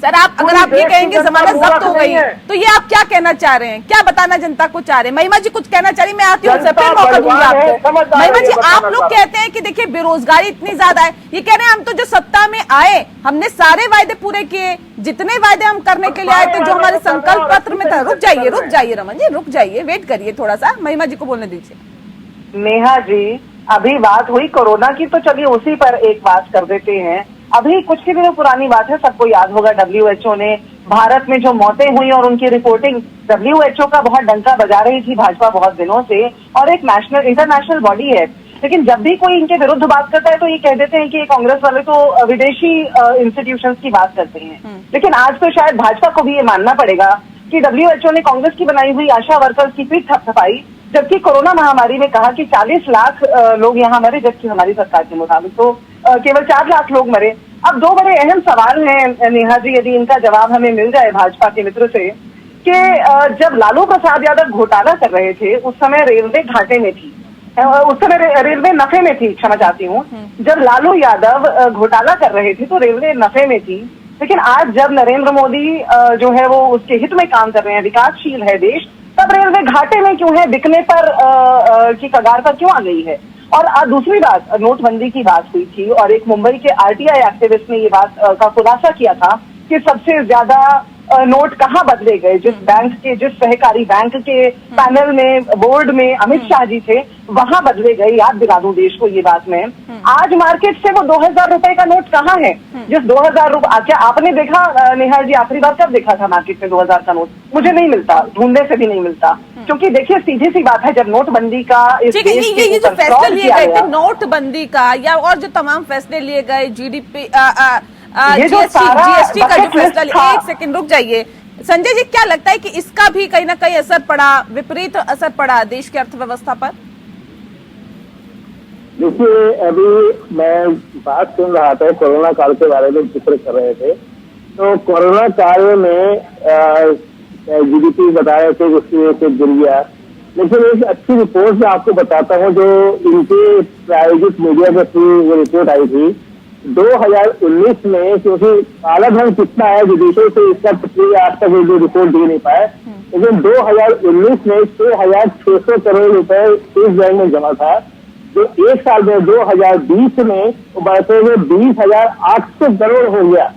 सर अगर आप ये कहेंगे जमानत जब्त हो गई तो ये आप क्या कहना चाह रहे हैं, क्या बताना जनता को चाह रहे हैं? महिमा जी कुछ कहना चाह रही, मैं आती हूँ, फिर मौका दूंगी आपको। महिमा जी, आप लोग कहते हैं कि देखिए बेरोजगारी इतनी ज्यादा है, ये कह रहे हैं हम तो जो सत्ता में आए हमने सारे वायदे पूरे किए, जितने वायदे हम करने के लिए आए थे, जो हमारे संकल्प पत्र में था। रुक जाइए रमन जी, रुक जाइए, वेट करिए थोड़ा सा, महिमा जी को बोलने दीजिए। नेहा जी, अभी बात हुई कोरोना की, तो चलिए उसी पर एक बात कर देते हैं। अभी कुछ ही दिनों पुरानी बात है, सबको याद होगा, WHO ने भारत में जो मौतें हुई और उनकी रिपोर्टिंग, WHO का बहुत डंका बजा रही थी भाजपा बहुत दिनों से, और एक इंटरनेशनल बॉडी है। लेकिन जब भी कोई इनके विरुद्ध बात करता है तो ये कह देते हैं कि ये कांग्रेस वाले तो विदेशी इंस्टीट्यूशंस की बात करते हैं। लेकिन आज तो शायद भाजपा को भी ये मानना पड़ेगा कि WHO ने कांग्रेस की बनाई हुई आशा वर्कर्स की पीठ थपथपाई, जबकि कोरोना महामारी में कहा कि 40 लाख लोग यहाँ मरे, जबकि हमारी सरकार के मुताबिक तो केवल 4 लाख लोग मरे। अब 2 बड़े अहम सवाल हैं नेहा जी, यदि इनका जवाब हमें मिल जाए भाजपा के मित्र से, कि जब लालू प्रसाद यादव घोटाला कर रहे थे उस समय रेलवे घाटे में थी, उस समय रेलवे नफे में थी, क्षमा चाहती हूँ। जब लालू यादव घोटाला कर रहे थे तो रेलवे नफे में थी, लेकिन आज जब नरेंद्र मोदी जो है वो उसके हित में काम कर रहे हैं, विकासशील है देश, तब रेलवे घाटे में क्यों है, बिकने पर की कगार पर क्यों आ गई है? और दूसरी बात, नोटबंदी की बात हुई थी और एक मुंबई के RTI एक्टिविस्ट ने ये बात का खुलासा किया था कि सबसे ज्यादा नोट कहाँ बदले गए? जिस बैंक के, जिस सहकारी बैंक के पैनल में, बोर्ड में अमित शाह जी थे, वहां बदले गए। याद दिला दूं देश को ये बात मैं। आज मार्केट से वो 2000 रुपए का नोट कहाँ है? जिस 2000 रुपए, क्या आपने देखा नेहा जी, आखिरी बार कब देखा था मार्केट में 2000 का नोट? मुझे नहीं मिलता, ढूंढने से भी नहीं मिलता। क्योंकि देखिए सीधी सी बात है, जब नोटबंदी का इस देश के ये जो ऊपर फैसले फ्रॉड लिए किया गए थे गया, नोटबंदी का, या और जो तमाम फैसले लिए गए, जीडीपी, ये जो सारा जीएसटी का जो bucket list फैसला था। एक सेकंड रुक जाइए संजय जी, क्या लगता है कि इसका भी कहीं ना कहीं असर पड़ा, विपरीत असर पड़ा देश की अर्थव्यवस्था पर? देखिए, अभी मैं बात सुन रहा था, कोरोना काल के बारे में जिक्र कर रहे थे। तो कोरोना काल में जीडीपी बताया थे उसकी वजह से गिर गया, लेकिन एक अच्छी रिपोर्ट मैं आपको बताता हूँ जो इनके प्रायोजित मीडिया के थ्रू वो रिपोर्ट आई थी 2019 में। क्योंकि काला धन कितना है विदेशों से, इसका पिछले आज तक जो रिपोर्ट दे नहीं पाए, लेकिन 2019 में 6,600 करोड़ रुपए स्विस बैंक में जमा था, जो एक साल में 2020 में बढ़ते हुए 20,800 करोड़ हो गया।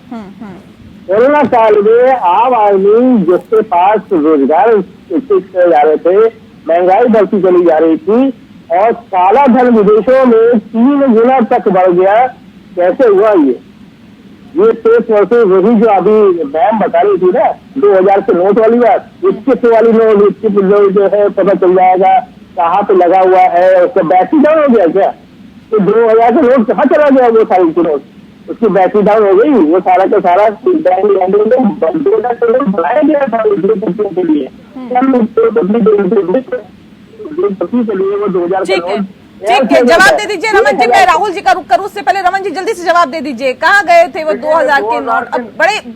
कोरोना काल में आम आदमी जिसके पास रोजगार चले जा रहे थे, महंगाई बढ़ती चली जा रही थी और काला धन विदेशों में 3 गुना तक बढ़ गया। कैसे हुआ ये पेश वर्षे वही जो अभी मैम बता रही थी ना 2000 के नोट वाली बात, 21 वाली नोट 21 जो है पता चल जाएगा कहाँ पे लगा हुआ है, उसका बैटरी डाउन हो गया क्या? तो 2000 का नोट कहाँ चला गया? वो सारी की नोट उसकी बैटरी डाउन हो गई, वो सारा का सारा बनाया गया था के लिए, वो 2000 ठीक है, ठीक है, जवाब दे दीजिए रमन जी। मैं राहुल जी का रुख करूं उससे पहले रमन जी जल्दी से जवाब दे दीजिए, कहाँ गए थे वो 2000 के नोट? अब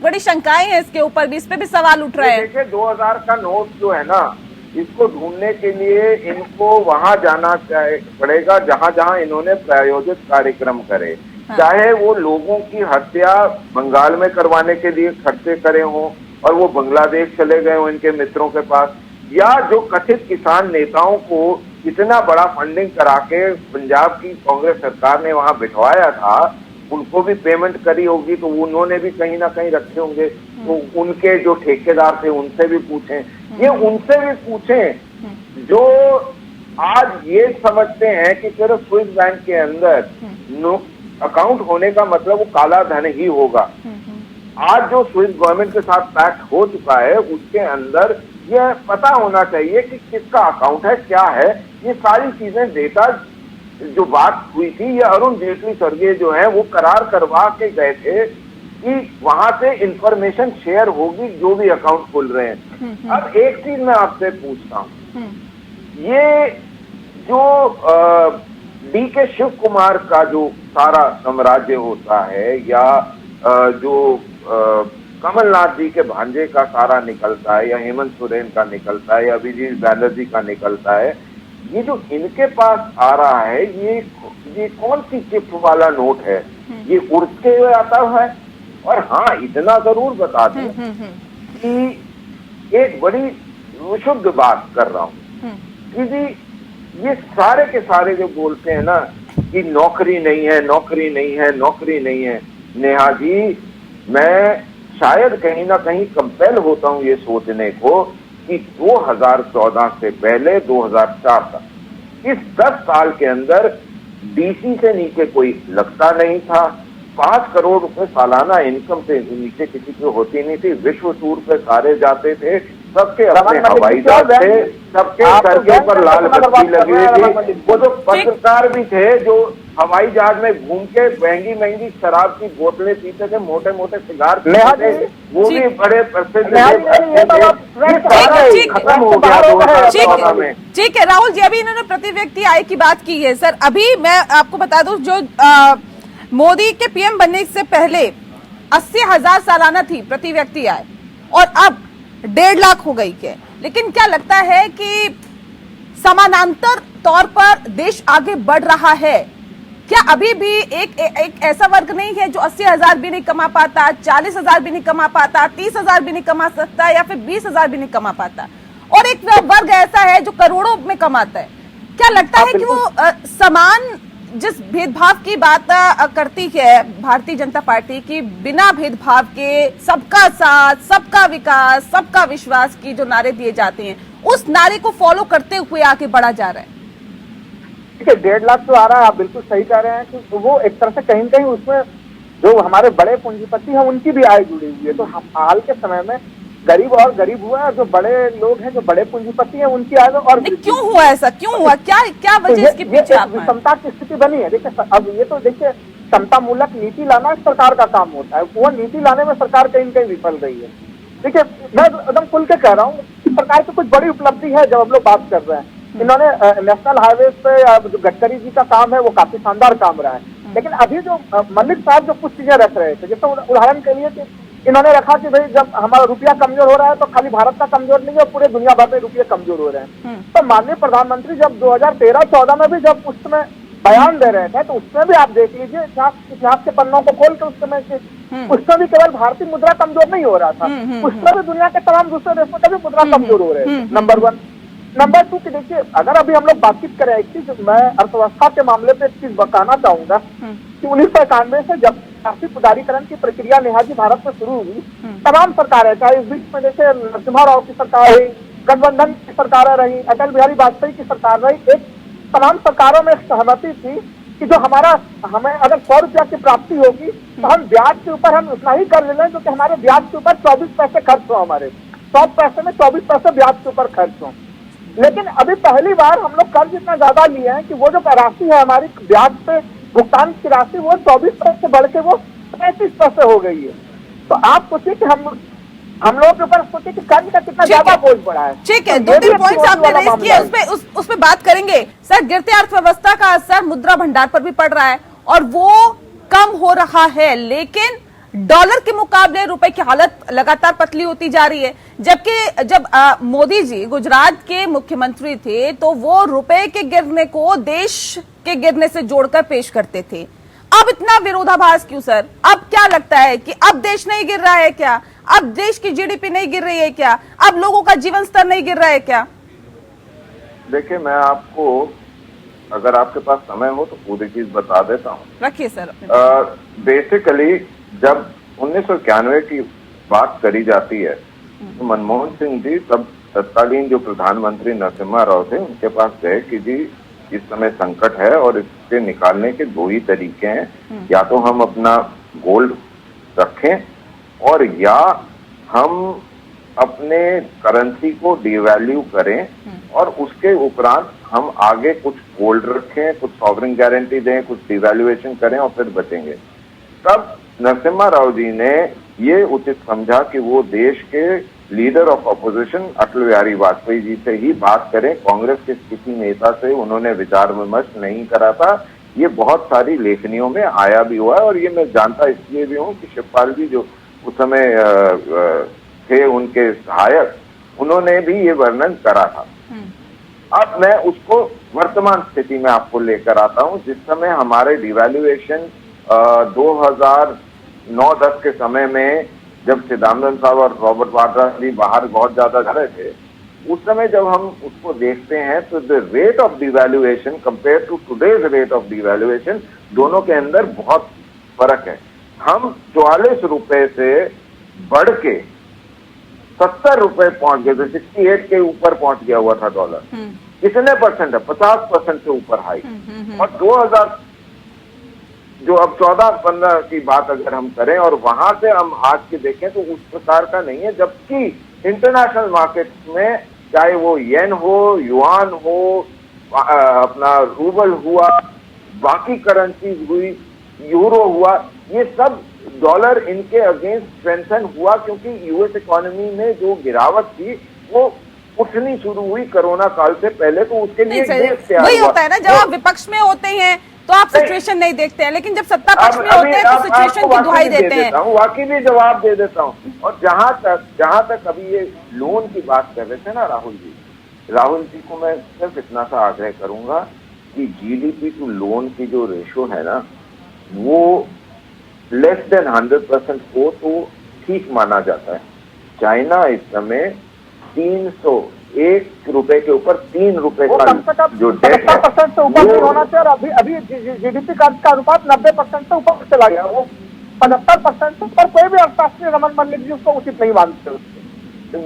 बड़ी शंकाएं हैं इसके ऊपर भी, इस पे भी सवाल उठ रहे हैं। देखिए 2000 का नोट जो है ना, इसको ढूंढने के लिए इनको वहां जाना पड़ेगा जहां जहां इन्होंने प्रायोजित कार्यक्रम करे। चाहे वो लोगों की हत्या बंगाल में करवाने के लिए खर्चे करे हों और वो बांग्लादेश चले गए हों इनके मित्रों के पास, या जो कथित किसान नेताओं को इतना बड़ा फंडिंग करा के पंजाब की कांग्रेस सरकार ने वहां बिठवाया था, उनको भी पेमेंट करी होगी, तो उन्होंने भी कहीं ना कहीं रखे होंगे। तो उनके जो ठेकेदार थे उनसे भी पूछें, ये उनसे भी पूछें जो आज ये समझते हैं कि सिर्फ स्विस बैंक के अंदर अकाउंट होने का मतलब वो काला धन ही होगा। आज जो स्विस गवर्नमेंट के साथ पैक्ट हो चुका है उसके अंदर ये पता होना चाहिए कि किसका अकाउंट है, क्या है, ये सारी चीजें डेटा जो बात हुई थी, ये अरुण जेटली स्वर्गीय जो है वो करार करवा के गए थे कि वहां से इंफॉर्मेशन शेयर होगी जो भी अकाउंट खोल रहे हैं। अब एक चीज मैं आपसे पूछता हूं, ये जो डीके शिव कुमार का जो सारा साम्राज्य होता है, या जो कमलनाथ जी के भांजे का सारा निकलता है, या हेमंत सोरेन का निकलता है, या अभिजीत बैनर्जी का निकलता है, ये जो इनके पास आ रहा है ये कौन सी चिप वाला नोट है? ये उड़ते हुए आता है। और हाँ, इतना जरूर बता दें कि एक बड़ी विशुद्ध बात कर रहा हूं कि ये सारे के सारे जो बोलते हैं ना कि नौकरी नहीं है, नौकरी नहीं है, नौकरी नहीं है, नेहा जी मैं शायद कहीं ना कहीं कंपेल होता हूं ये सोचने को कि 2014 से पहले 2004 तक इस 10 साल के अंदर डीसी से नीचे कोई लगता नहीं था। 5 करोड़ रुपए सालाना इनकम से नीचे किसी की होती नहीं थी। विश्व टूर पे सारे जाते थे, सबके अपने हवाई जहाज थे, सबके सर के ऊपर लाल बत्ती लगी हुई थी। वो जो पत्रकार भी थे जो हवाई जहाज में घूम के महंगी महंगी शराब की बोतलें पीते थे, मोटे मोटे सिगार पीते थे, वो भी बड़े प्रसिद्ध खत्म हो गया 2014 में। ठीक है राहुल जी, अभी इन्होंने प्रति व्यक्ति आय की बात की है। सर अभी मैं आपको बता दूं, जो मोदी के पीएम बनने से पहले 80,000 सालाना थी प्रति व्यक्ति आय, और अब 1.5 लाख हो गई है। लेकिन क्या लगता है कि समानांतर तौर पर देश आगे बढ़ रहा है? क्या अभी भी एक ऐसा वर्ग नहीं है जो 80,000 भी नहीं कमा पाता, 40,000 भी नहीं कमा पाता, 30,000 भी नहीं कमा सकता, या फिर 20,000 भी नहीं कमा पाता, और एक वर्ग ऐसा है जो करोड़ों में कमाता है? क्या लगता है कि वो समान जिस भेदभाव की बात करती है भारतीय जनता पार्टी की, बिना भेदभाव के सबका साथ, सबका विकास, सबका विश्वास की जो नारे दिए जाते हैं, उस नारे को फॉलो करते हुए आगे बढ़ा जा रहा है। ठीक है, 1.5 लाख तो आ रहा है, आप बिल्कुल सही कह रहे हैं कि वो एक तरह से कहीं न कहीं उसमें जो हमारे बड़े पूंजीपति हैं उनकी भी आय जुड़ी हुई है। तो हम हाल के समय में गरीब और गरीब हुआ, और जो बड़े लोग हैं, जो बड़े पूंजीपति हैं, उनकी आय में और क्यों हुआ ऐसा, क्यों हुआ, क्या वजह इसके पीछे? आप विषमता की स्थिति बनी है। देखिए, अब ये तो देखिए, समता मूलक नीति लाना सरकार का काम होता है, वो नीति लाने में सरकार कहीं न कहीं विफल रही है। देखिए, मैं एकदम खुल के कह रहा हूँ कि सरकार की कुछ बड़ी उपलब्धि है जब हम लोग बात कर रहे हैं। इन्होंने नेशनल हाईवे पे जो गडकरी जी का काम है वो काफी शानदार काम रहा है। लेकिन अभी जो मलिक साहब जो कुछ चीजें रख रहे थे, जैसे उदाहरण के लिए कि इन्होंने रखा कि भाई जब हमारा रुपया कमजोर हो रहा है तो खाली भारत का कमजोर नहीं है, पूरे दुनिया भर में रुपये कमजोर हो रहे हैं। तो माननीय प्रधानमंत्री जब 2013-14 में भी जब उस समय बयान दे रहे थे, तो उसमें भी आप देख लीजिए इतिहास के पन्नों को खोल के उस समय के उसमें भी केवल भारतीय मुद्रा कमजोर नहीं हो रहा था, उसमें भी दुनिया के तमाम दूसरे देशों का भी मुद्रा कमजोर हो रहे थे। नंबर 1। नंबर 2 कि देखिए, अगर अभी हम लोग बातचीत करें, एक चीज मैं अर्थव्यवस्था के मामले पे एक चीज बताना चाहूंगा कि 1991 से जब आर्थिक उदारीकरण की प्रक्रिया नेहाजी भारत में शुरू हुई, तमाम सरकारें, चाहे इस बीच में जैसे नरसिम्हा राव की सरकार रही, गठबंधन की सरकारें रही, अटल बिहारी वाजपेयी की सरकार रही, एक तमाम सरकारों में सहमति थी कि जो हमें अगर 100 रुपया की प्राप्ति होगी तो हम ब्याज के ऊपर हम उतना ही कर ले लें जो कि हमारे ब्याज के ऊपर 24 पैसे खर्च हो, हमारे 100 पैसे में 24 पैसे ब्याज के ऊपर खर्च हो। लेकिन अभी पहली बार हम लोग कर्ज इतना ज्यादा लिए हैं कि वो जो राशि है हमारी ब्याज पे भुगतान की राशि, वो 24 पैसे से बढ़ के वो 35 पैसे हो गई है। तो आप सोचिए कि हम लोगों के ऊपर सोचिए कि कर्ज का कितना ज्यादा बोझ पड़ा है। ठीक है, 2-3 पॉइंट्स आपने रेज किए, उस पे बात करेंगे। सर, गिरते अर्थव्यवस्था का असर मुद्रा भंडार पर भी पड़ रहा है और वो कम हो रहा है, लेकिन डॉलर के मुकाबले रुपए की हालत लगातार पतली होती जा रही है। जबकि जब मोदी जी गुजरात के मुख्यमंत्री थे तो वो रुपए के गिरने को देश के गिरने से जोड़कर पेश करते थे। अब इतना विरोधाभास क्यों सर? अब क्या लगता है कि अब देश नहीं गिर रहा है क्या? अब देश की जीडीपी नहीं गिर रही है क्या? अब लोगों का जीवन स्तर नहीं गिर रहा है क्या? देखिए, मैं आपको, अगर आपके पास समय हो तो पूरी चीज बता देता हूँ। रखिए सर। बेसिकली जब 1991 की बात करी जाती है तो मनमोहन सिंह जी, तब तत्कालीन जो प्रधानमंत्री नरसिम्हा राव थे, उनके पास गए कि जी इस समय संकट है और इससे निकालने के 2 ही तरीके हैं, या तो हम अपना गोल्ड रखें और या हम अपने करेंसी को डिवैल्यू करें और उसके उपरांत हम आगे कुछ गोल्ड रखें, कुछ सॉवरिन गारंटी दें, कुछ डिवैल्यूएशन करें और फिर बचेंगे। तब नरसिम्हा राव जी ने ये उचित समझा कि वो देश के leader of opposition Atal Bihari Vajpayee ji से ही बात करें, कांग्रेस के किसी नेता से उन्होंने विचार विमर्श नहीं करा था। ये बहुत सारी लेखनियों में आया भी हुआ है और ये मैं जानता इसलिए भी हूँ कि शिवपाल जी जो उस समय थे उनके सहायक, उन्होंने भी ये वर्णन करा था। अब मैं उसको वर्तमान स्थिति में आपको लेकर आता हूँ, जिस समय हमारे डिवैल्यूएशन 2009-10 के समय में जब चिदम्बरम साहब और रॉबर्ट वाड्रा जी बाहर बहुत ज्यादा जा रहे थे, उस समय जब हम उसको देखते हैं तो the rate of devaluation compare to today's rate of devaluation, दोनों के अंदर बहुत फर्क है। हम 44 रुपए से बढ़ के 70 रुपए पहुंच गए थे, 68 के ऊपर पहुंच गया हुआ था डॉलर। कितने परसेंट है? 50% से ऊपर हाई। और 2000 जो अब 14-15 की बात अगर हम करें और वहां से हम आज के देखें तो उस प्रकार का नहीं है, जबकि इंटरनेशनल मार्केट में चाहे वो येन हो, युआन हो, अपना रूबल हुआ, बाकी करेंसीज हुई, यूरो हुआ, ये सब डॉलर इनके अगेंस्ट स्ट्रेंथन हुआ क्योंकि यूएस इकोनॉमी में जो गिरावट थी वो उठनी शुरू हुई कोरोना काल से पहले। तो उसके लिए वही होता है ना, जब आप विपक्ष में होते हैं तो आप सिचुएशन नहीं देखते हैं, लेकिन जब सत्ता पक्ष में होते हैं तो सिचुएशन की दुहाई देते हैं। वाकई भी जवाब दे देता हूँ। और जहां तक अभी ये लोन की बात कर रहे थे ना राहुल जी को मैं सिर्फ इतना सा आग्रह करूंगा कि जीडीपी टू लोन की जो रेशो है ना, वो लेस देन 100% हो तो ठीक माना जाता है। चाइना इस समय 1 रुपए के ऊपर 3 रुपए वो का कम से कम जो डेट 75% से ऊपर नहीं होना चाहिए, और अभी जीडीपी का अनुपात 90% से ऊपर चला गया। वो 75% से ऊपर कोई भी अर्थशास्त्री रमन मल्लिक जी उसको उचित नहीं मानते उसको।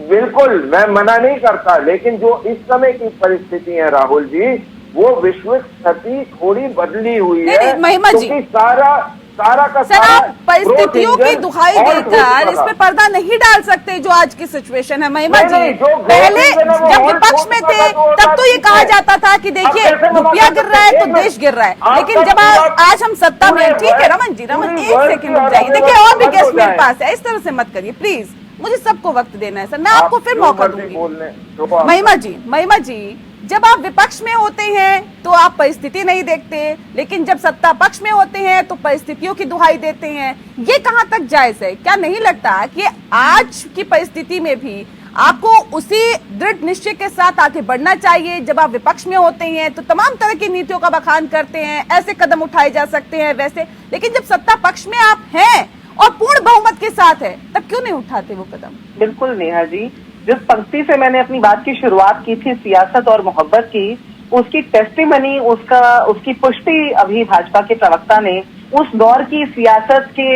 बिल्कुल मैं मना नहीं करता, लेकिन जो इस समय की परिस्थिति है राहुल जी, वो विश्व स्थिति थोड़ी बदली हुई नहीं, है। नहीं, महिमा जी। क्योंकि सारा का सर, सारा आप परिस्थितियों की दुहाई और देकर growth इसमें पर्दा नहीं डाल सकते जो आज की सिचुएशन है महिमा नहीं, जी। नहीं, जो growth पहले है ना, वो जब और विपक्ष growth में का थे जो तब तो ये ठीक कहा है। जाता था कि देखिए अब कैसे रुपया मना गिर रहा है सकते तो हैं? देश गिर रहा है, आप लेकिन तक जब पूरा- आज हम सत्ता में पूरे ठीक है वर्ल्ड- रमन जी पूरी एक वर्ल्ड सेकंड की रुक जाइए, अर्थव्यवस्था देखिए और भी बंद गेस्ट हो मेरे जाए। पास है, इस तरह से मत करिए प्लीज, मुझे सबको वक्त देना है सर, मैं आपको फिर जो मौका मर्जी दूंगी। बोलने तो आप- महिमा जी जब आप विपक्ष में होते हैं तो आप परिस्थिति नहीं देखते, लेकिन जब सत्ता पक्ष में होते हैं तो परिस्थितियों की दुहाई देते हैं, ये कहां तक जायज है? क्या नहीं लगता कि आज की परिस्थिति में भी आपको उसी दृढ़ निश्चय के साथ आगे बढ़ना चाहिए? जब आप विपक्ष में होते हैं तो तमाम तरह की नीतियों का बखान करते हैं, ऐसे कदम उठाए जा सकते हैं वैसे, लेकिन जब सत्ता पक्ष में आप हैं और पूर्ण बहुमत के साथ है तब क्यों नहीं उठाते वो कदम? बिल्कुल नेहा जी, जिस पंक्ति से मैंने अपनी बात की शुरुआत की थी सियासत और मोहब्बत की, उसकी टेस्टिमनी, उसकी पुष्टि अभी भाजपा के प्रवक्ता ने उस दौर की सियासत के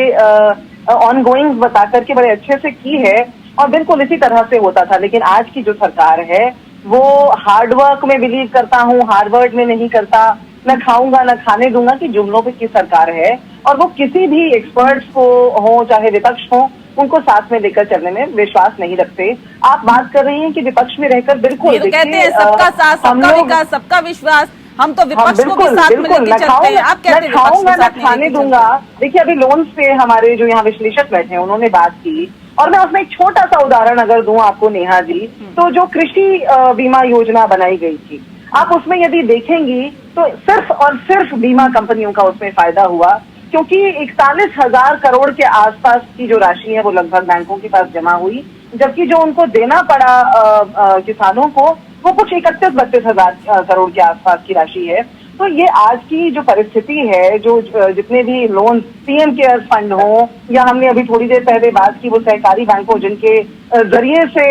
ऑनगोइंग बता करके बड़े अच्छे से की है, और बिल्कुल इसी तरह से होता था। लेकिन आज की जो सरकार है वो हार्डवर्क में बिलीव करता हूँ, हार्डवर्ड में नहीं करता, न खाऊंगा न खाने दूंगा की जुमलों पे की सरकार है, और वो किसी भी एक्सपर्ट्स को हो चाहे विपक्ष हो उनको साथ में लेकर चलने में विश्वास नहीं रखते। आप बात कर रही हैं कि विपक्ष में रहकर बिल्कुल ये तो कहते हैं सबका साथ, सबका विकास, सबका विश्वास, हम तो विपक्ष को भी साथ में लेके चलते हैं। आप कहते हैं खाऊंगा ना खाने दूंगा। देखिए अभी लोन्स पे हमारे जो यहाँ विश्लेषक बैठे हैं उन्होंने बात की, और मैं उसमें एक छोटा सा उदाहरण अगर दूं आपको नेहा जी, तो जो कृषि बीमा योजना बनाई गई थी, आप उसमें यदि देखेंगी तो सिर्फ और सिर्फ बीमा कंपनियों का उसमें फायदा हुआ, क्योंकि 41,000 करोड़ के आसपास की जो राशि है वो लगभग बैंकों के पास जमा हुई, जबकि जो उनको देना पड़ा किसानों को वो कुछ 31-32 हजार करोड़ के आसपास की राशि है। तो ये आज की जो परिस्थिति है, जो जितने भी लोन पीएम केयर्स फंड हो, या हमने अभी थोड़ी देर पहले बात की वो सहकारी बैंक हो जिनके जरिए से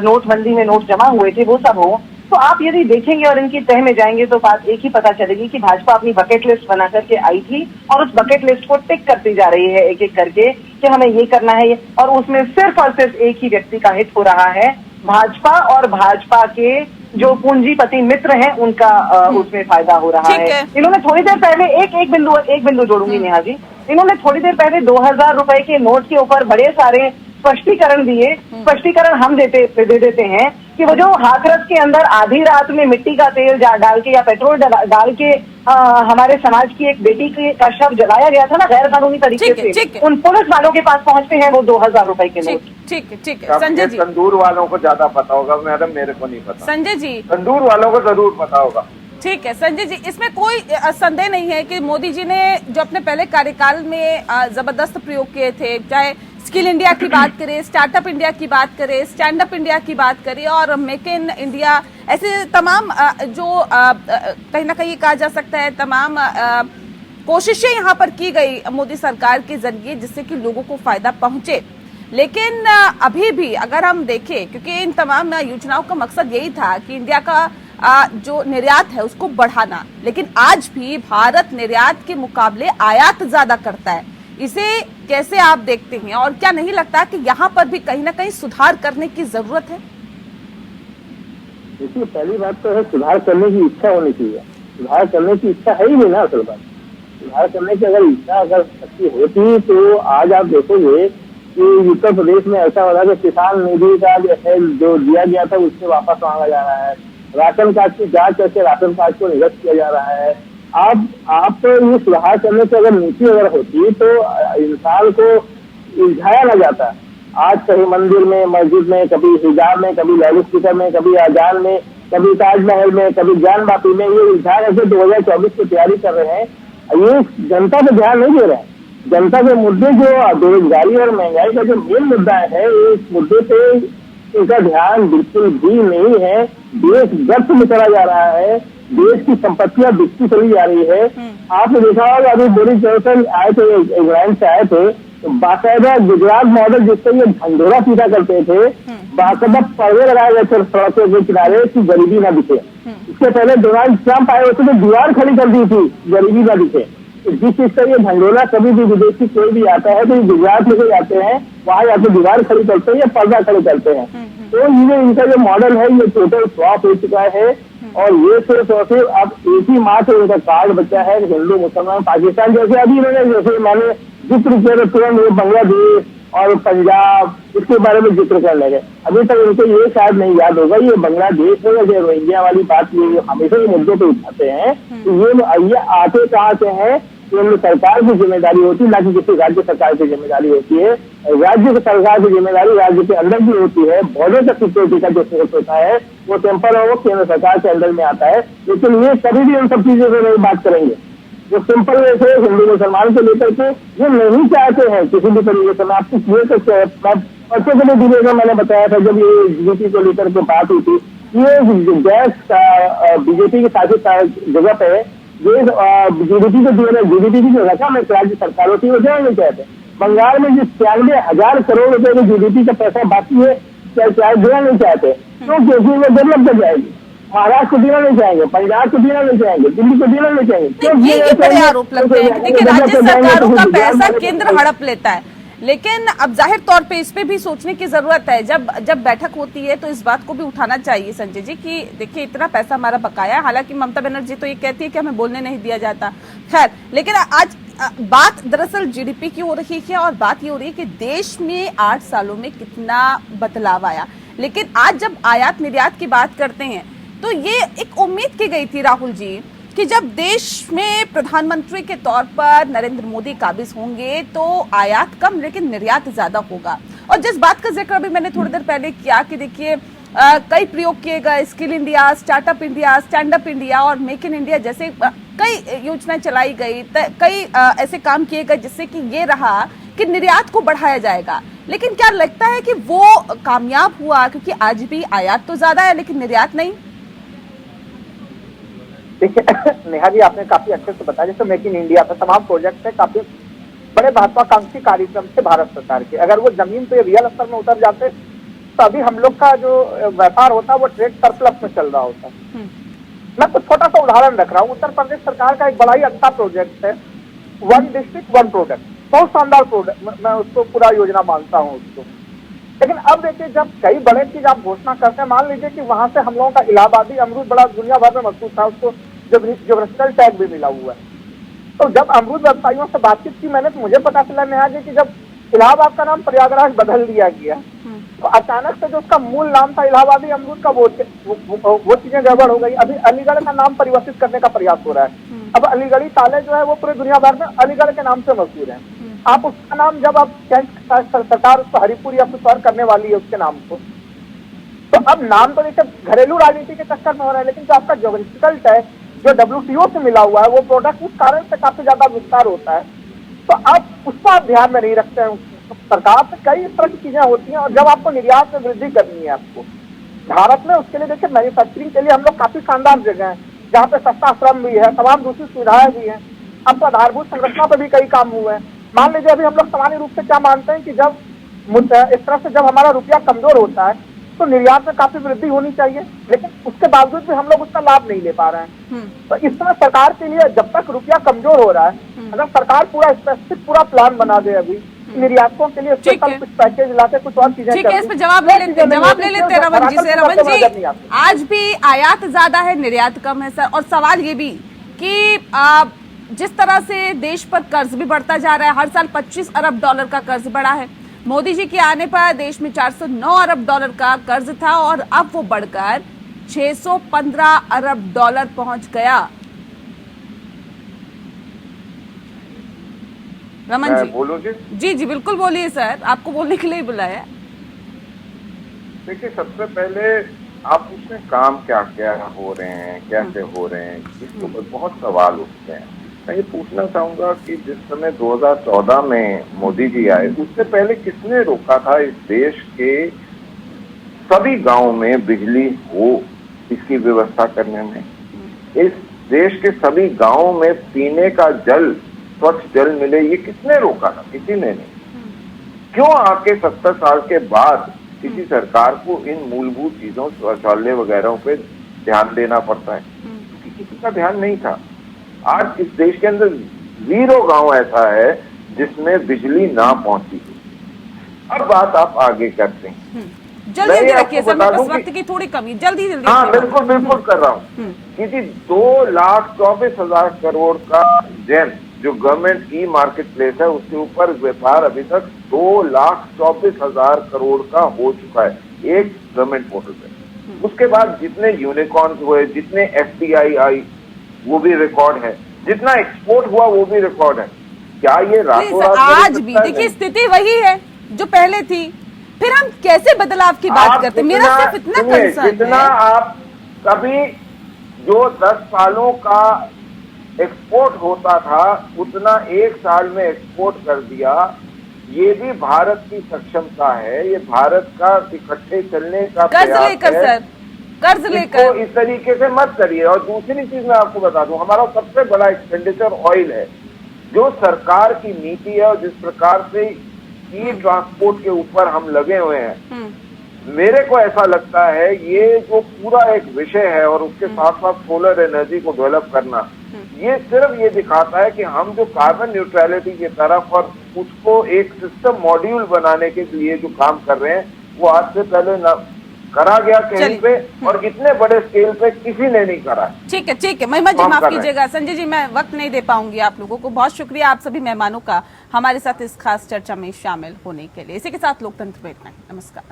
नोटबंदी में नोट जमा हुए थे, वो सब हो, तो आप यदि देखेंगे और इनकी तह में जाएंगे तो बात एक ही पता चलेगी कि भाजपा अपनी बकेट लिस्ट बना करके आई थी और उस बकेट लिस्ट को टिक करती जा रही है एक एक करके कि हमें ये करना है, और उसमें सिर्फ और सिर्फ एक ही व्यक्ति का हित हो रहा है, भाजपा और भाजपा के जो पूंजीपति मित्र हैं उनका उसमें फायदा हो रहा है। इन्होंने थोड़ी देर पहले एक बिंदु जोड़ूंगी नेहा जी, इन्होंने थोड़ी देर पहले 2,000 रुपए के नोट के ऊपर बड़े सारे स्पष्टीकरण दिए। स्पष्टीकरण हम दे देते हैं कि वो जो हाथरस के अंदर आधी रात में मिट्टी का तेल डाल के या पेट्रोल डाल के हमारे समाज की एक बेटी का शव जलाया गया था ना गैर कानूनी तरीके से, उन पुलिस वालों के पास पहुंचते हैं वो 2,000 रुपए के नोट। ठीक है संजय जी, तंदूर वालों को ज्यादा पता होगा मैडम, मेरे को नहीं पता। संजय जी, तंदूर वालों को जरूर पता होगा। ठीक है संजय जी, इसमें कोई संदेह नहीं है कि मोदी जी ने जो अपने पहले कार्यकाल में जबरदस्त प्रयोग किए थे, चाहे स्किल इंडिया की बात करें, स्टार्टअप इंडिया की बात करें, स्टैंड अप इंडिया की बात करें और मेक इन इंडिया, ऐसे तमाम जो कहीं ना कहीं कहा जा सकता है तमाम कोशिशें यहाँ पर की गई मोदी सरकार के जरिए जिससे कि लोगों को फायदा पहुंचे। लेकिन अभी भी अगर हम देखें, क्योंकि इन तमाम योजनाओं का मकसद यही था कि इंडिया का जो निर्यात है उसको बढ़ाना, लेकिन आज भी भारत निर्यात के मुकाबले आयात ज्यादा करता है। इसे कैसे आप देखते हैं और क्या नहीं लगता कि यहाँ पर भी कहीं ना कहीं सुधार करने की जरूरत है? देखिए पहली बात तो है सुधार करने की इच्छा होनी चाहिए। सुधार करने की इच्छा है ही नहीं ना असल बात। सुधार करने की अगर इच्छा अगर सच्ची होती तो आज आप देखोगे कि उत्तर प्रदेश में ऐसा हो रहा है कि किसान निधि का जो दिया गया था उससे वापस मांगा जा रहा है, राशन कार्ड की जांच करके राशन कार्ड को निरस्त किया जा रहा है। आप ये सुधार करने से अगर नीति अगर होती तो इंसान को उलझाया ना जाता। आज कहीं मंदिर में, मस्जिद में, कभी हिजाब में, कभी लाउड स्पीकर में, कभी अजान में, कभी ताजमहल में, कभी ज्ञान बापी में, ये उलझा ऐसे 2024 की तैयारी कर रहे हैं। ये जनता पे ध्यान नहीं दे रहे हैं। जनता के मुद्दे जो बेरोजगारी और महंगाई का जो मेन मुद्दा है, इस मुद्दे पे इनका ध्यान बिल्कुल भी नहीं है। देश गर्त में चला जा रहा है, देश की संपत्तियां बिकती चली जा रही है। आपने देखा होगा अभी बोरिस जॉनसन आए थे, इंग्लैंड से आए थे, बाकायदा गुजरात मॉडल जिससे ये ढंढोरा सीधा करते थे, बाकायदा पर्दे लगाए गए थे सड़कों के किनारे की गरीबी ना दिखे। इसके पहले डोनाल्ड ट्रंप आए होते तो दीवार खड़ी कर दी थी, गरीबी ना दिखे। जिस चीज का ये ढंढोरा कभी भी विदेशी कोई भी आता है तो गुजरात में जाते हैं, वहां जाके दीवार खड़ी करते हैं या पर्दा खड़ी करते हैं। तो ये इनका जो मॉडल है ये टोटल फ्लॉप हो चुका है। और ये सिर्फ और सिर्फ अब एक ही माँ से उनका कार्ड बचा है, हिंदू मुसलमान पाकिस्तान। जैसे अभी इन्होंने जैसे मैंने जिक्र किया तो तुरंत ये बांग्लादेश और पंजाब इसके बारे में जिक्र कर लगे। अभी तक उनको ये शायद नहीं याद होगा ये बांग्लादेश है या जो रोहिंग्या वाली बात ये हमेशा ये मुद्दों पे उठाते हैं। तो ये आते कहाँ से है, केंद्र सरकार की जिम्मेदारी होती है, ना कि किसी राज्य सरकार की जिम्मेदारी होती है। राज्य सरकार की जिम्मेदारी राज्य के अंदर भी होती है। बॉर्डर का सिक्योरिटी का जो फोर्स होता है वो टेम्पर और वो केंद्र सरकार के अंदर में आता है। लेकिन ये कभी भी उन सब चीजों से नहीं बात करेंगे। जो सिंपल वे से हिंदू मुसलमान को लेकर के ये नहीं चाहते हैं किसी भी तरीके से। मैं आपको क्लियर करके मैं परसों के लिए में मैंने बताया था जब ये जीडीपी को लेकर के बात हुई थी, ये गैस बीजेपी की शासित जगह पे ये जीडीपी को जीडीपी की जो रकम है राज्य सरकारों की वो देना नहीं चाहते। बंगाल में जो 96,000 करोड़ रुपए की जीडीपी का पैसा बाकी है क्या देना नहीं चाहते, क्यों? क्योंकि वो डेवलप कर जाएगी। महाराष्ट्र को देना नहीं चाहेंगे, पंजाब को देना नहीं चाहेंगे, दिल्ली को देना नहीं चाहेंगे। ये बड़े आरोप लगते हैं। देखिए राज्य सरकारों का पैसा केंद्र हड़प लेता है, लेकिन अब जाहिर तौर पे इस पे भी सोचने की जरूरत है। जब बैठक होती है तो इस बात को भी उठाना चाहिए संजय जी कि देखिए इतना पैसा हमारा बकाया है। हालांकि ममता बनर्जी तो ये कहती है कि हमें बोलने नहीं दिया जाता, खैर। लेकिन आज बात दरअसल जीडीपी की हो रही है और बात ये हो रही है कि देश में 8 सालों में कितना बदलाव आया। लेकिन आज जब आयात निर्यात की बात करते हैं तो ये एक उम्मीद की गई थी राहुल जी कि जब देश में प्रधानमंत्री के तौर पर नरेंद्र मोदी काबिज होंगे तो आयात कम लेकिन निर्यात ज्यादा होगा। और जिस बात का जिक्र अभी मैंने थोड़ी देर पहले किया कि देखिए कई प्रयोग किए गए, skill India, startup India, stand up India और मेक इन इंडिया जैसे कई योजनाएं चलाई गई, कई ऐसे काम किए गए जिससे कि ये रहा कि निर्यात को बढ़ाया जाएगा। लेकिन क्या लगता है कि वो कामयाब हुआ? क्योंकि आज भी आयात तो ज्यादा है लेकिन निर्यात नहीं। देखिए नेहा जी आपने काफी अच्छे से बताया, जैसे मेक इन इंडिया पे तमाम प्रोजेक्ट है, काफी बड़े महत्वाकांक्षी कार्यक्रम थे भारत सरकार के। अगर वो जमीन पे रियल स्तर में उतर जाते तो अभी हम लोग का जो व्यापार होता है वो ट्रेड सरप्लस में चल रहा होता। मैं कुछ छोटा सा उदाहरण रख रहा हूँ। उत्तर प्रदेश सरकार का एक बड़ा ही अच्छा प्रोजेक्ट है, 1 डिस्ट्रिक्ट 1 प्रोडक्ट। बहुत शानदार प्रोडक्ट, मैं उसको पूरा योजना मानता हूँ उसको। लेकिन अब देखिए जब कई बड़े चीज आप घोषणा करते हैं, मान लीजिए कि वहां से हम लोगों का इलाहाबादी अमरूद बड़ा दुनिया भर में मशहूर था, उसको ज्योग्राफिकल टैग भी मिला हुआ है। तो जब अमरूद व्यवसायियों से बातचीत की मैंने तो मुझे पता चला नेहा जी कि जब इलाहाबाद का नाम प्रयागराज बदल दिया गया तो अचानक से जो उसका मूल नाम था इलाहाबादी अमरूद का वो चीजें गड़बड़ हो गई। अभी अलीगढ़ का नाम परिवर्तित करने का प्रयास हो रहा है। अब अलीगढ़ी ताले जो है वो पूरे दुनिया भर में अलीगढ़ के नाम से मशहूर है। आप उसका नाम जब आप सरकार उसको हरिपुर या कुछ और करने वाली है उसके नाम को, तो अब नाम तो देखिए घरेलू राजनीति के चक्कर में हो रहा है, लेकिन जो आपका ज्योग्राफिकल टैग जो WTO से मिला हुआ है वो प्रोडक्ट उस कारण से काफी ज्यादा विस्तार होता है। तो अब उसको आप ध्यान में नहीं रखते हैं। सरकार से कई इस तरह की चीजें होती हैं और जब आपको निर्यात में वृद्धि करनी है आपको भारत में, उसके लिए देखिए मैन्युफैक्चरिंग के लिए हम लोग काफी शानदार जगह है जहाँ पे सस्ता श्रम भी है, तमाम दूसरी सुविधाएं भी हैं। अब तो आधारभूत संरचना पर भी कई काम हुए हैं। मान लीजिए अभी हम लोग सामान्य रूप से क्या मानते हैं कि जब इस तरह से जब हमारा रुपया कमजोर होता है तो निर्यात में काफी वृद्धि होनी चाहिए, लेकिन उसके बावजूद भी हम लोग उसका लाभ नहीं ले पा रहे हैं। तो इस समय सरकार के लिए जब तक रुपया कमजोर हो रहा है, अगर सरकार पूरा स्पेसिफिक पूरा प्लान बना दे अभी निर्यातकों के लिए स्पेशल कुछ पैकेज लाके कुछ और चीजें, ठीक है, इस पे जवाब ले लेते रमन जी से। रमन जी आज भी आयात ज्यादा है निर्यात कम है सर, और सवाल ये भी कि जिस तरह से देश पर कर्ज भी बढ़ता जा रहा है, हर साल 25 अरब डॉलर का कर्ज बढ़ा है। मोदी जी के आने पर देश में 409 अरब डॉलर का कर्ज था और अब वो बढ़कर 615 अरब डॉलर पहुंच गया। रमन जी बोलो जी। जी बिल्कुल बोलिए सर, आपको बोलने के लिए ही बुलाया। देखिए सबसे पहले आप उसमें काम क्या क्या हो रहे हैं, कैसे हो रहे हैं, इसके ऊपर बहुत सवाल उठते हैं। मैं ये पूछना चाहूंगा कि जिस समय 2014 में मोदी जी आए उससे पहले किसने रोका था इस देश के सभी गांव में बिजली हो इसकी व्यवस्था करने में? इस देश के सभी गांवों में पीने का जल, स्वच्छ जल मिले, ये किसने रोका था? किसी ने नहीं। क्यों आके 70 साल के बाद किसी सरकार को इन मूलभूत चीजों शौचालय वगैरह पे ध्यान देना पड़ता है? क्योंकि किसी का ध्यान नहीं था। आज इस देश के अंदर 0 गांव ऐसा है जिसमें बिजली ना पहुंची। अब बात आप आगे करते हैं, जल्दी जल्दी रखिए सर, मेरे पास वक्त की थोड़ी कमी, जल्दी जल्दी। हाँ बिल्कुल बिल्कुल कर रहा हूँ कि जी 2,24,000 करोड़ का जेम जो गवर्नमेंट ई मार्केट प्लेस है उसके ऊपर व्यापार अभी तक 2,24,000 करोड़ का हो चुका है एक गवर्नमेंट पोर्टल पे। उसके बाद जितने यूनिकॉर्न्स हुए, जितने FDI आई वो भी रिकॉर्ड है, जितना एक्सपोर्ट हुआ वो भी रिकॉर्ड है। क्या ये रातों रात आज भी देखिए स्थिति वही है जो पहले थी, फिर हम कैसे बदलाव की बात करते हैं? मेरा सिर्फ इतना कंसर्न जितना आप कभी जो 10 सालों का एक्सपोर्ट होता था उतना 1 साल में एक्सपोर्ट कर दिया। ये भी भारत की सक्षमता है, ये भारत का इकट्ठे चलने का कर्ज लेकर सर, कर्ज लेकर इस तरीके से मत करिए। और दूसरी चीज मैं आपको बता दूं, हमारा सबसे बड़ा एक्सपेंडिचर ऑयल है। जो सरकार की नीति है और जिस प्रकार से ई ट्रांसपोर्ट के ऊपर हम लगे हुए हैं, मेरे को ऐसा लगता है ये जो पूरा एक विषय है और उसके साथ साथ सोलर एनर्जी को डेवलप करना, ये सिर्फ ये दिखाता है कि हम जो कार्बन न्यूट्रलिटी की तरफ और उसको एक सिस्टम मॉड्यूल बनाने के लिए जो काम कर रहे हैं वो आज से पहले न करा गया कहीं पे और इतने बड़े स्केल पे किसी ने नहीं करा। ठीक है महिमा जी माफ कीजिएगा, संजय जी मैं वक्त नहीं दे पाऊंगी आप लोगों को। बहुत शुक्रिया आप सभी मेहमानों का हमारे साथ इस खास चर्चा में शामिल होने के लिए। इसी के साथ लोकतंत्र में इतना ही। नमस्कार।